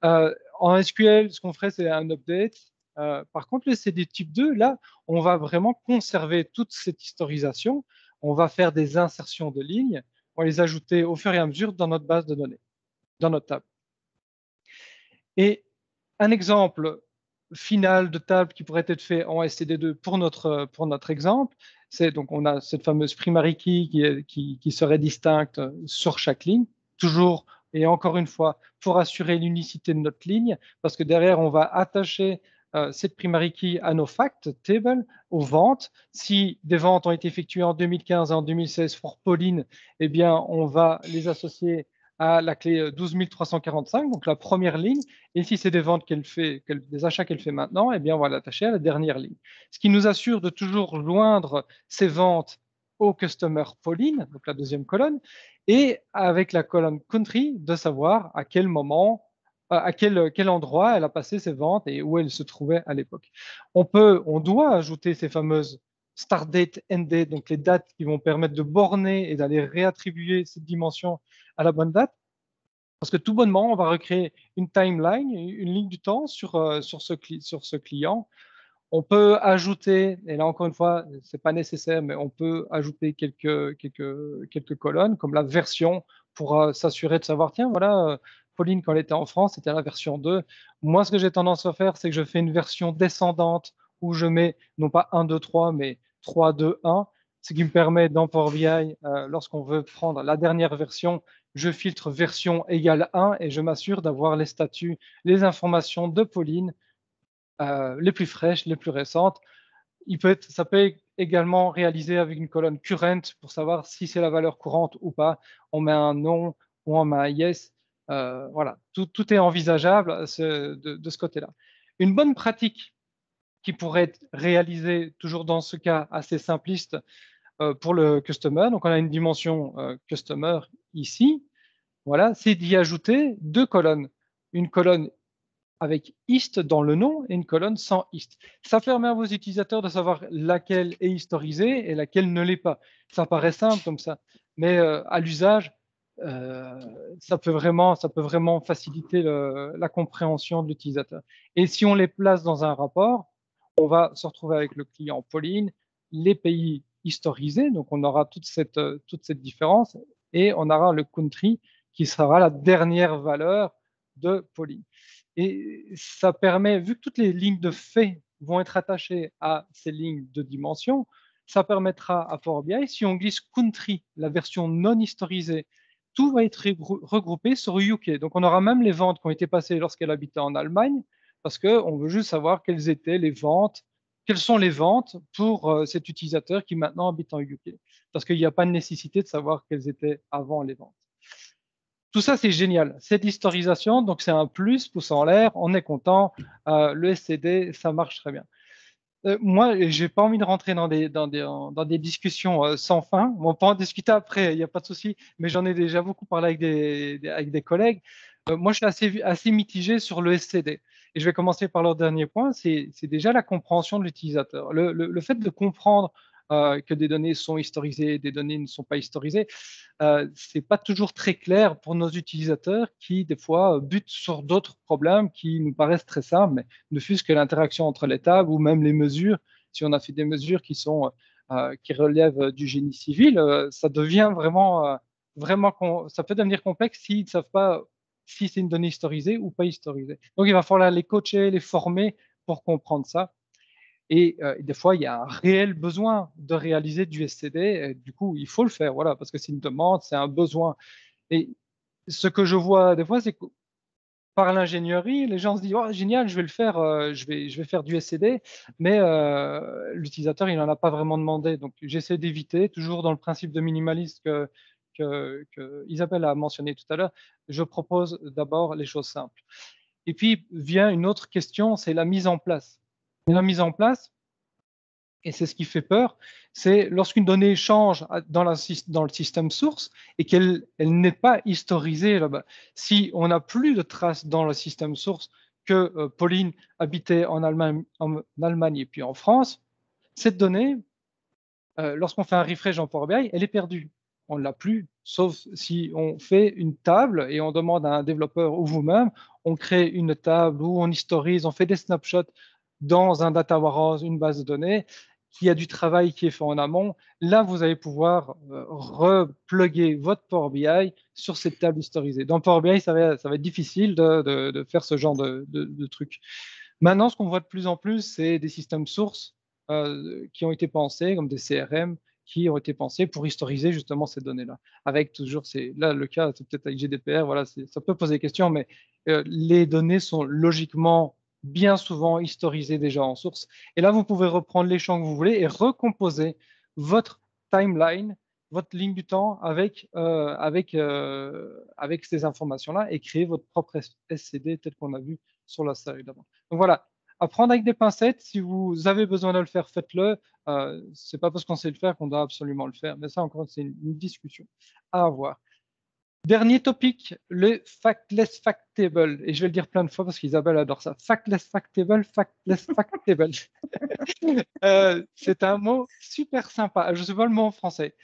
En SQL, ce qu'on ferait, c'est un update. Par contre, le CD type 2, là, on va vraiment conserver toute cette historisation. On va faire des insertions de lignes. On va les ajouter au fur et à mesure dans notre base de données, dans notre table. Et un exemple final de table qui pourrait être fait en std2 pour notre exemple, c'est donc on a cette fameuse primary key qui serait distincte sur chaque ligne, toujours et encore une fois pour assurer l'unicité de notre ligne, parce que derrière on va attacher cette primary key à nos fact tables, aux ventes. Si des ventes ont été effectuées en 2015 et en 2016 pour Pauline, eh bien on va les associer à la clé 12345, donc la première ligne. Et si c'est des ventes qu'elle fait, des achats qu'elle fait maintenant, eh bien, on va l'attacher à la dernière ligne. Ce qui nous assure de toujours joindre ces ventes au customer Pauline, donc la deuxième colonne, et avec la colonne country, de savoir à quel moment, à quel endroit elle a passé ses ventes et où elle se trouvait à l'époque. On doit ajouter ces fameuses start date, end date, donc les dates qui vont permettre de borner et d'aller réattribuer cette dimension à la bonne date. Parce que tout bonnement, on va recréer une timeline, une ligne du temps sur ce client. On peut ajouter, et là encore une fois, ce n'est pas nécessaire, mais on peut ajouter quelques colonnes, comme la version, pour s'assurer de savoir, tiens, voilà, Pauline, quand elle était en France, c'était la version 2. Moi, ce que j'ai tendance à faire, c'est que je fais une version descendante où je mets non pas 1, 2, 3, mais 3, 2, 1, ce qui me permet dans Power BI, lorsqu'on veut prendre la dernière version, je filtre version égale 1 et je m'assure d'avoir les statuts, les informations de Pauline les plus fraîches, les plus récentes. Ça peut également réaliser avec une colonne current pour savoir si c'est la valeur courante ou pas. On met un non ou on met un yes. Voilà, tout est envisageable de ce côté-là. Une bonne pratique qui pourrait être réalisée toujours dans ce cas assez simpliste pour le customer. Donc, on a une dimension customer ici. Voilà, c'est d'y ajouter deux colonnes. Une colonne avec ist dans le nom et une colonne sans ist. Ça permet à vos utilisateurs de savoir laquelle est historisée et laquelle ne l'est pas. Ça paraît simple comme ça, mais à l'usage, ça peut vraiment faciliter la compréhension de l'utilisateur. Et si on les place dans un rapport, on va se retrouver avec le client Pauline, les pays historisés, donc on aura toute cette différence, et on aura le country qui sera la dernière valeur de Pauline. Et ça permet, vu que toutes les lignes de fait vont être attachées à ces lignes de dimension, ça permettra à Power BI, si on glisse country, la version non historisée, tout va être regroupé sur UK. Donc, on aura même les ventes qui ont été passées lorsqu'elle habitait en Allemagne, parce qu'on veut juste savoir quelles étaient les ventes, quelles sont les ventes pour cet utilisateur qui maintenant habite en UK. Parce qu'il n'y a pas de nécessité de savoir quelles étaient avant les ventes. Tout ça, c'est génial. Cette historisation, donc c'est un plus, pouce en l'air, on est content. Le SCD, ça marche très bien. Moi, je n'ai pas envie de rentrer dans des discussions sans fin. On peut en discuter après, il n'y a pas de souci, mais j'en ai déjà beaucoup parlé avec des collègues. Moi, je suis assez mitigé sur le SCD. Et je vais commencer par le dernier point, c'est déjà la compréhension de l'utilisateur. Le fait de comprendre que des données sont historisées, des données ne sont pas historisées, c'est pas toujours très clair pour nos utilisateurs qui, des fois, butent sur d'autres problèmes qui nous paraissent très simples, mais ne fût-ce que l'interaction entre les tables ou même les mesures. Si on a fait des mesures qui relèvent du génie civil, ça devient ça peut devenir complexe s'ils ne savent pas si c'est une donnée historisée ou pas historisée. Donc, il va falloir les coacher, les former pour comprendre ça. Et des fois, il y a un réel besoin de réaliser du SCD. Et du coup, il faut le faire, voilà, parce que c'est une demande, c'est un besoin. Et ce que je vois des fois, c'est que par l'ingénierie, les gens se disent oh, génial, je vais le faire, je vais faire du SCD, mais l'utilisateur, il n'en a pas vraiment demandé. Donc, j'essaie d'éviter, toujours dans le principe de minimaliste que Isabelle a mentionné tout à l'heure, je propose d'abord les choses simples. Et puis vient une autre question, c'est la mise en place. Et la mise en place, et c'est ce qui fait peur, c'est lorsqu'une donnée change dans le système source et qu'elle n'est pas historisée là-bas. Si on n'a plus de traces dans le système source que Pauline habitait en Allemagne et puis en France, cette donnée, lorsqu'on fait un refresh en Power BI, elle est perdue. On ne l'a plus, sauf si on fait une table et on demande à un développeur ou vous-même, on crée une table où on historise, on fait des snapshots dans un data warehouse, une base de données, qui a du travail qui est fait en amont. Là, vous allez pouvoir repluguer votre Power BI sur cette table historisée. Dans Power BI, ça va être difficile de faire ce genre de truc. Maintenant, ce qu'on voit de plus en plus, c'est des systèmes sources qui ont été pensés, comme des CRM, qui ont été pensés pour historiser justement ces données-là. Avec toujours, là le cas, c'est peut-être avec GDPR, voilà, ça peut poser des questions, mais les données sont logiquement bien souvent historisées déjà en source. Et là, vous pouvez reprendre les champs que vous voulez et recomposer votre timeline, votre ligne du temps avec ces informations-là et créer votre propre SCD tel qu'on a vu sur la série d'avant. Donc voilà, apprendre avec des pincettes. Si vous avez besoin de le faire, faites-le. C'est pas parce qu'on sait le faire qu'on doit absolument le faire. Mais ça, encore, c'est une discussion à avoir. Dernier topic, le factless factable. Et je vais le dire plein de fois parce qu'Isabelle adore ça. Factless factable, factless factable. C'est un mot super sympa. Je ne sais pas le mot en français.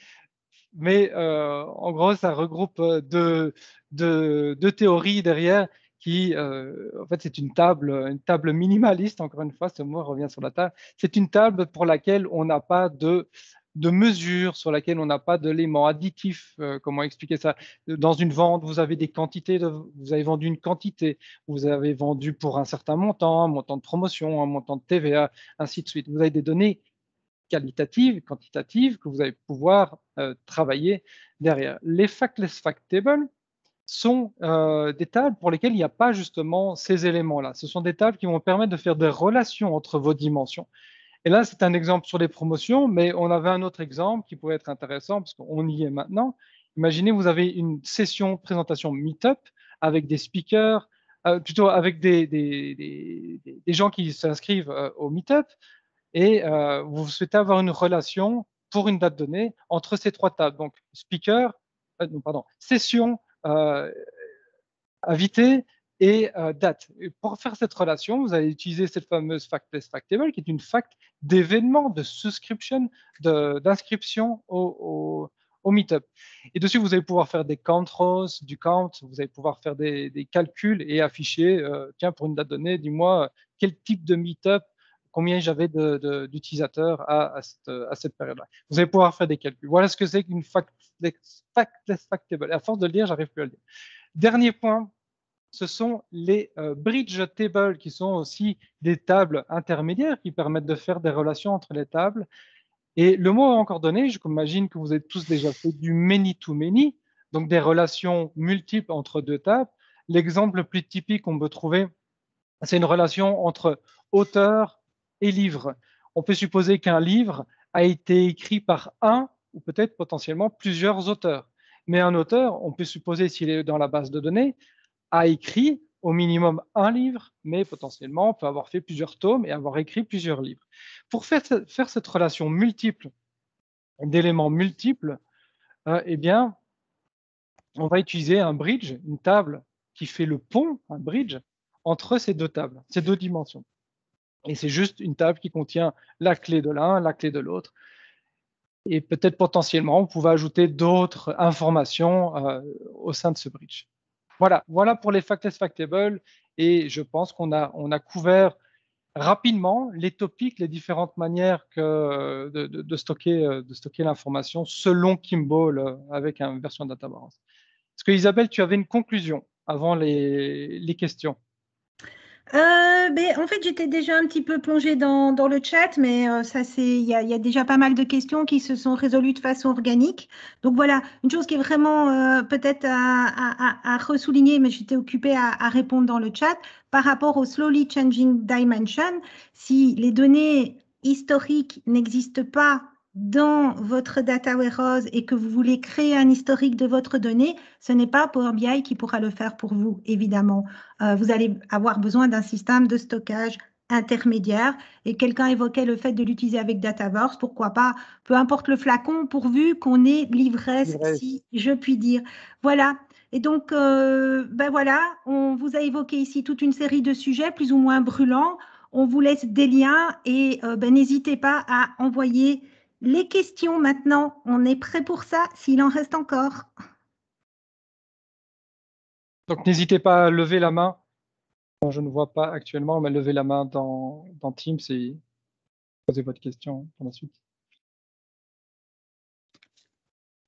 Mais en gros, ça regroupe deux théories derrière qui, en fait, c'est une table minimaliste, encore une fois, ce mot revient sur la table. C'est une table pour laquelle on n'a pas de mesure, sur laquelle on n'a pas d'éléments additifs. Comment expliquer ça? Dans une vente, vous avez des quantités, vous avez vendu une quantité, vous avez vendu pour un certain montant, un montant de promotion, un montant de TVA, ainsi de suite. Vous avez des données qualitatives, quantitatives, que vous allez pouvoir travailler derrière. Les factless fact tables sont des tables pour lesquelles il n'y a pas justement ces éléments-là. Ce sont des tables qui vont permettre de faire des relations entre vos dimensions. Et là, c'est un exemple sur les promotions, mais on avait un autre exemple qui pouvait être intéressant parce qu'on y est maintenant. Imaginez, vous avez une session présentation Meetup avec des speakers, plutôt avec des gens qui s'inscrivent au Meetup et vous souhaitez avoir une relation pour une date donnée entre ces trois tables. Donc, speaker, non, pardon, session, invité et date. Et pour faire cette relation, vous allez utiliser cette fameuse factless factable qui est une fact d'événement, de subscription, d'inscription au Meetup. Et dessus, vous allez pouvoir faire des count rows, du count, vous allez pouvoir faire des calculs et afficher, tiens, pour une date donnée, dis-moi quel type de Meetup, combien j'avais d'utilisateurs à cette période-là. Vous allez pouvoir faire des calculs. Voilà ce que c'est qu'une factless factable. Et à force de le dire, j'arrive plus à le dire. Dernier point, ce sont les bridge tables qui sont aussi des tables intermédiaires qui permettent de faire des relations entre les tables. Et le mot encore donné, j'imagine que vous avez tous déjà fait du many-to-many, donc des relations multiples entre deux tables. L'exemple le plus typique qu'on peut trouver, c'est une relation entre auteur et livre. On peut supposer qu'un livre a été écrit par un ou peut-être potentiellement plusieurs auteurs. Mais un auteur, on peut supposer s'il est dans la base de données, a écrit au minimum un livre, mais potentiellement peut avoir fait plusieurs tomes et avoir écrit plusieurs livres. Pour faire cette relation multiple, d'éléments multiples, eh bien, on va utiliser un bridge, une table qui fait le pont, un bridge, entre ces deux tables, ces deux dimensions. Et c'est juste une table qui contient la clé de l'un, la clé de l'autre. Et peut-être potentiellement, on pouvait ajouter d'autres informations au sein de ce bridge. Voilà pour les factless factables. Et je pense qu'on a couvert rapidement les topics, les différentes manières de stocker l'information selon Kimball avec une version data warehouse. Est-ce que Isabelle, tu avais une conclusion avant les questions? En fait, j'étais déjà un petit peu plongée dans le chat, mais il y a déjà pas mal de questions qui se sont résolues de façon organique. Donc voilà, une chose qui est vraiment peut-être à ressouligner, mais j'étais occupée à répondre dans le chat, par rapport au slowly changing dimension, si les données historiques n'existent pas dans votre data warehouse et que vous voulez créer un historique de votre donnée, ce n'est pas Power BI qui pourra le faire pour vous, évidemment. Vous allez avoir besoin d'un système de stockage intermédiaire. Et quelqu'un évoquait le fait de l'utiliser avec Dataverse. Pourquoi pas? Peu importe le flacon, pourvu qu'on ait l'ivresse, si je puis dire. Voilà. Et donc, voilà, on vous a évoqué ici toute une série de sujets plus ou moins brûlants. On vous laisse des liens et n'hésitez pas à envoyer Les questions maintenant, on est prêt pour ça, s'il en reste encore. Donc, n'hésitez pas à lever la main. Bon, je ne vois pas actuellement, mais levez la main dans Teams et posez votre question pour la suite.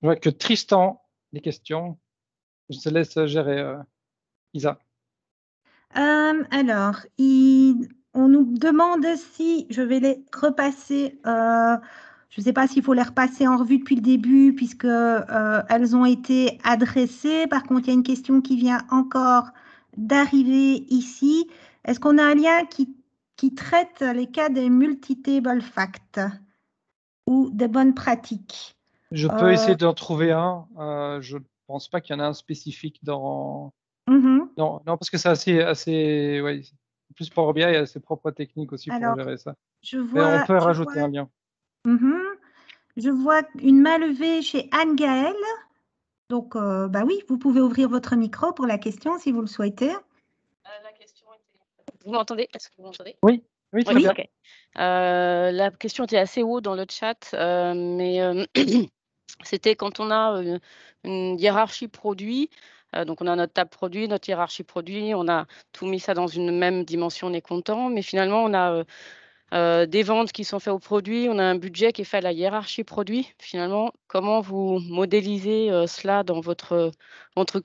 Je vois que Tristan, les questions. Je te laisse gérer, Isa. Alors, on nous demande si, je vais les repasser, je ne sais pas s'il faut les repasser en revue depuis le début, puisque elles ont été adressées. Par contre, il y a une question qui vient encore d'arriver ici. Est-ce qu'on a un lien qui traite les cas des multi-table facts ou des bonnes pratiques? Je peux essayer d'en trouver un. Je ne pense pas qu'il y en a un spécifique dans... Non, parce que c'est assez ouais, plus Power BI a ses propres techniques aussi pour Alors, gérer ça. je Mais on vois, peut rajouter un lien. Je vois une main levée chez Anne-Gaëlle. Donc, bah oui, vous pouvez ouvrir votre micro pour la question si vous le souhaitez. La question était... Vous m'entendez? Est-ce que vous m'entendez? Oui, oui, très bien. Okay. La question était assez haut dans le chat, mais c'était quand on a une hiérarchie produit. Donc, on a notre table produit, notre hiérarchie produit, on a tout mis ça dans une même dimension, on est content. Mais finalement, on a des ventes qui sont faites au produit, on a un budget qui est fait à la hiérarchie produit. Finalement, comment vous modélisez cela dans votre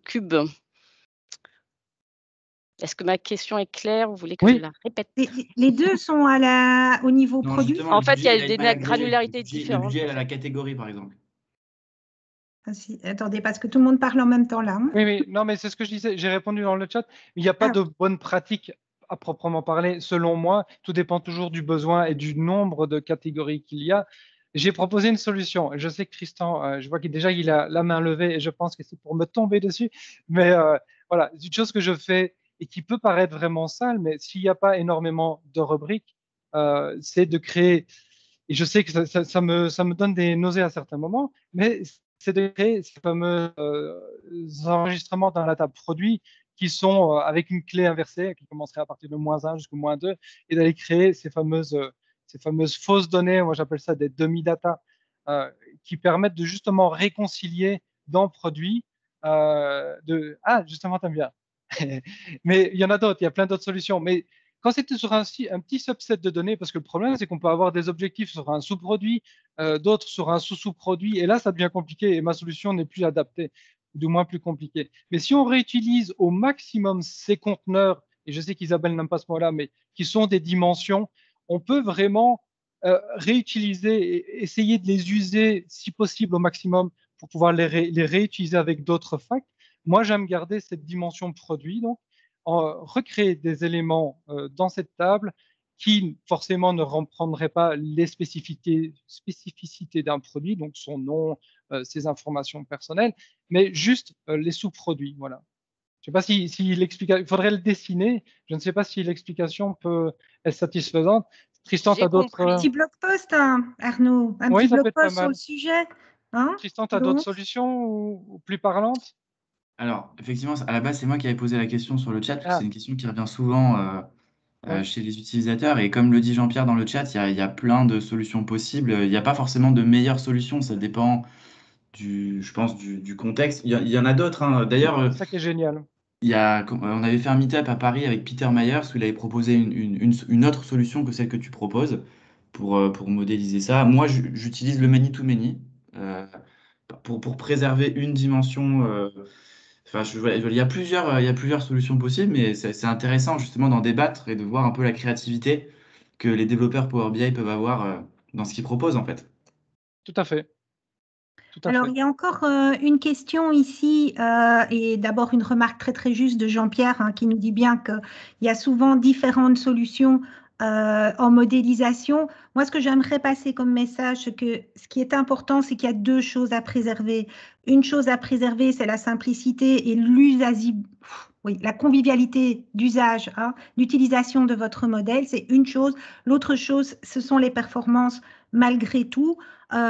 cube? Est-ce que ma question est claire? Vous voulez que je la répète? Les deux sont au niveau Non, produit. justement, En fait, il y a pas des la granularités le différentes. budget, elle a la catégorie, par exemple. Ah, si. Attendez, parce que tout le monde parle en même temps là. Oui, non, mais c'est ce que je disais. J'ai répondu dans le chat. Il n'y a pas de bonne pratique à proprement parler. Selon moi, tout dépend toujours du besoin et du nombre de catégories qu'il y a. J'ai proposé une solution. Je sais que Tristan, je vois qu'il déjà il a la main levée et je pense que c'est pour me tomber dessus. Mais voilà, c'est une chose que je fais et qui peut paraître vraiment sale, mais s'il n'y a pas énormément de rubriques, c'est de créer. Et je sais que ça me donne des nausées à certains moments, mais c'est de créer ces fameux enregistrements dans la table produit qui sont avec une clé inversée, qui commencerait à partir de -1 jusqu'au -2, et d'aller créer ces fameuses fausses données, moi j'appelle ça des demi-data, qui permettent de justement réconcilier dans produit Ah, justement, t'aimes bien. Mais il y en a d'autres, il y a plein d'autres solutions. Mais quand c'était sur un petit subset de données, parce que le problème, c'est qu'on peut avoir des objectifs sur un sous-produit, d'autres sur un sous-sous-produit, et là, ça devient compliqué, et ma solution n'est plus adaptée, du moins plus compliquée. Mais si on réutilise au maximum ces conteneurs, et je sais qu'Isabelle n'aime pas ce mot-là, mais qui sont des dimensions, on peut vraiment réutiliser et essayer de les user, si possible, au maximum, pour pouvoir les réutiliser avec d'autres facts. Moi, j'aime garder cette dimension produit, donc recréer des éléments dans cette table qui forcément ne reprendraient pas les spécificités d'un produit, donc son nom, ses informations personnelles, mais juste les sous-produits. Voilà. Je ne sais pas si l'explication, il faudrait le dessiner. Je ne sais pas si l'explication peut être satisfaisante. Tristan, tu as d'autres. Un petit blog post, hein, Arnaud, un Oui, petit ça peut blog être pas post sur mal. le sujet. Hein, Tristan, tu as d'autres solutions ou plus parlantes? Alors, effectivement, à la base, c'est moi qui avais posé la question sur le chat, parce que c'est une question qui revient souvent Oui. chez les utilisateurs. Et comme le dit Jean-Pierre dans le chat, il y a plein de solutions possibles. Il n'y a pas forcément de meilleure solution, ça dépend je pense, du contexte. Il y en a d'autres, hein. D'ailleurs, C'est ça qui est génial. on avait fait un meet-up à Paris avec Peter Myers où il avait proposé une autre solution que celle que tu proposes pour modéliser ça. Moi, j'utilise le many-to-many pour préserver une dimension. Enfin, il y a plusieurs solutions possibles, mais c'est intéressant justement d'en débattre et de voir un peu la créativité que les développeurs Power BI peuvent avoir dans ce qu'ils proposent en fait. Tout à fait. Alors, il y a encore une question ici, et d'abord une remarque très très juste de Jean-Pierre, hein, qui nous dit bien qu'il y a souvent différentes solutions en modélisation. Moi, ce que j'aimerais passer comme message, c'est que ce qui est important, c'est qu'il y a deux choses à préserver. Une chose à préserver, c'est la simplicité et la convivialité d'usage, hein, d'utilisation de votre modèle, c'est une chose. L'autre chose, ce sont les performances malgré tout.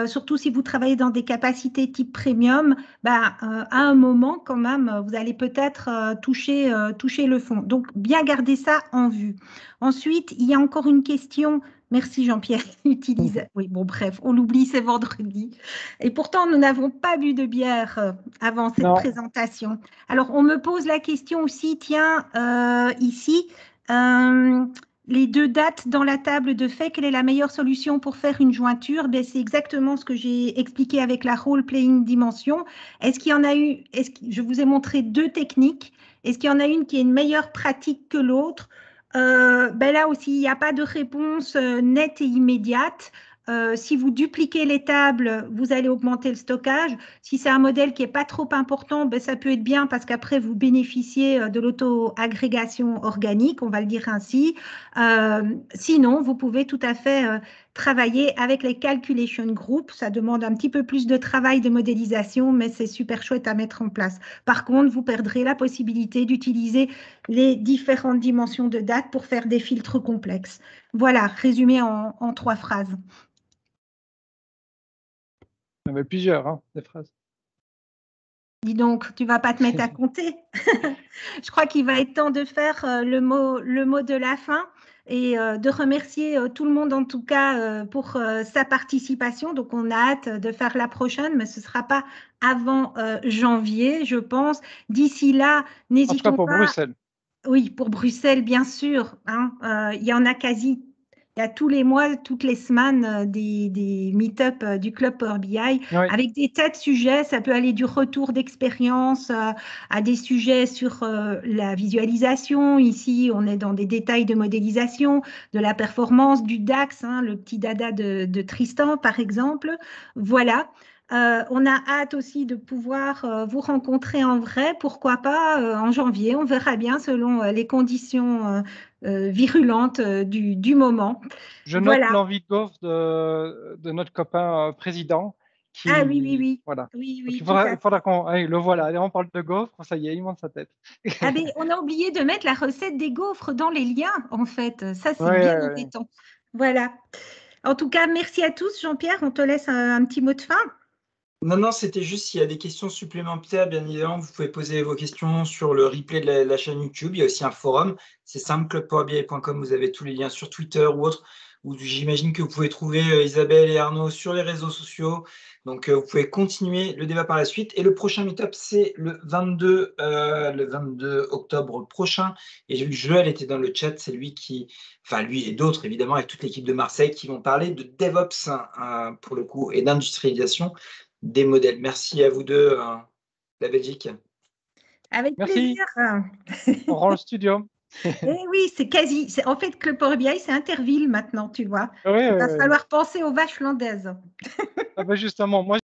Surtout si vous travaillez dans des capacités type premium, à un moment quand même, vous allez peut-être toucher le fond. Donc, bien garder ça en vue. Ensuite, il y a encore une question Merci Jean-Pierre. Utilise. Oui, bon, bref, on l'oublie, c'est vendredi. Et pourtant, nous n'avons pas bu de bière avant cette Non. présentation. Alors, on me pose la question aussi, tiens, ici, les 2 dates dans la table de fait, quelle est la meilleure solution pour faire une jointure? Ben, c'est exactement ce que j'ai expliqué avec la role-playing dimension. Est-ce qu'il y en a eu, je vous ai montré 2 techniques. Est-ce qu'il y en a une qui est une meilleure pratique que l'autre? Ben là aussi, il n'y a pas de réponse nette et immédiate. Si vous dupliquez les tables, vous allez augmenter le stockage. Si c'est un modèle qui n'est pas trop important, ben ça peut être bien parce qu'après, vous bénéficiez de l'auto-agrégation organique, on va le dire ainsi. Sinon, vous pouvez tout à fait travailler avec les calculation groups. Ça demande un petit peu plus de travail de modélisation, mais c'est super chouette à mettre en place. Par contre, vous perdrez la possibilité d'utiliser les différentes dimensions de date pour faire des filtres complexes. Voilà, résumé en 3 phrases. Il y en avait plusieurs, hein, des phrases. Dis donc, tu ne vas pas te mettre à compter. Je crois qu'il va être temps de faire le mot de la fin et de remercier tout le monde en tout cas pour sa participation. Donc, on a hâte de faire la prochaine, mais ce ne sera pas avant janvier, je pense. D'ici là, En tout cas n'hésitons pour pas. Bruxelles. Oui, pour Bruxelles, bien sûr. Hein. Il y en a quasi, il y a tous les mois, toutes les semaines, des meet-up du Club Power BI Oui. avec des tas de sujets. Ça peut aller du retour d'expérience à des sujets sur la visualisation. Ici, on est dans des détails de modélisation, de la performance, du DAX, hein, le petit dada de Tristan, par exemple. Voilà. On a hâte aussi de pouvoir vous rencontrer en vrai, pourquoi pas en janvier, on verra bien selon les conditions virulentes du moment. Je note Voilà. l'envie de gaufre de notre copain président. Qui, Ah oui, oui, oui. Voilà. Oui, oui, Donc, il tout faudra qu'on. Allez, le voilà, allez, on parle de gaufre, ça y est, il monte sa tête. Ah ben, on a oublié de mettre la recette des gaufres dans les liens, en fait. Ça, c'est Ouais, bien ouais, ouais. embêtant. Voilà. En tout cas, merci à tous. Jean-Pierre, on te laisse un petit mot de fin. Non, c'était juste s'il y a des questions supplémentaires, bien évidemment, vous pouvez poser vos questions sur le replay de la chaîne YouTube. Il y a aussi un forum, c'est simple, clubpowerbi.com, vous avez tous les liens sur Twitter ou autre, où j'imagine que vous pouvez trouver Isabelle et Arnaud sur les réseaux sociaux. Donc, vous pouvez continuer le débat par la suite. Et le prochain meet-up, c'est le 22 octobre prochain. Et j'ai vu que Joël était dans le chat, c'est lui lui et d'autres, évidemment, avec toute l'équipe de Marseille, qui vont parler de DevOps, pour le coup, et d'industrialisation des modèles. Merci à vous deux, la Belgique. Avec Merci. plaisir. On rend le studio. Eh oui, c'est quasi. En fait, Club Power BI, c'est Interville maintenant, tu vois. Ouais, Il va falloir penser aux vaches landaises. Ah ben justement, moi,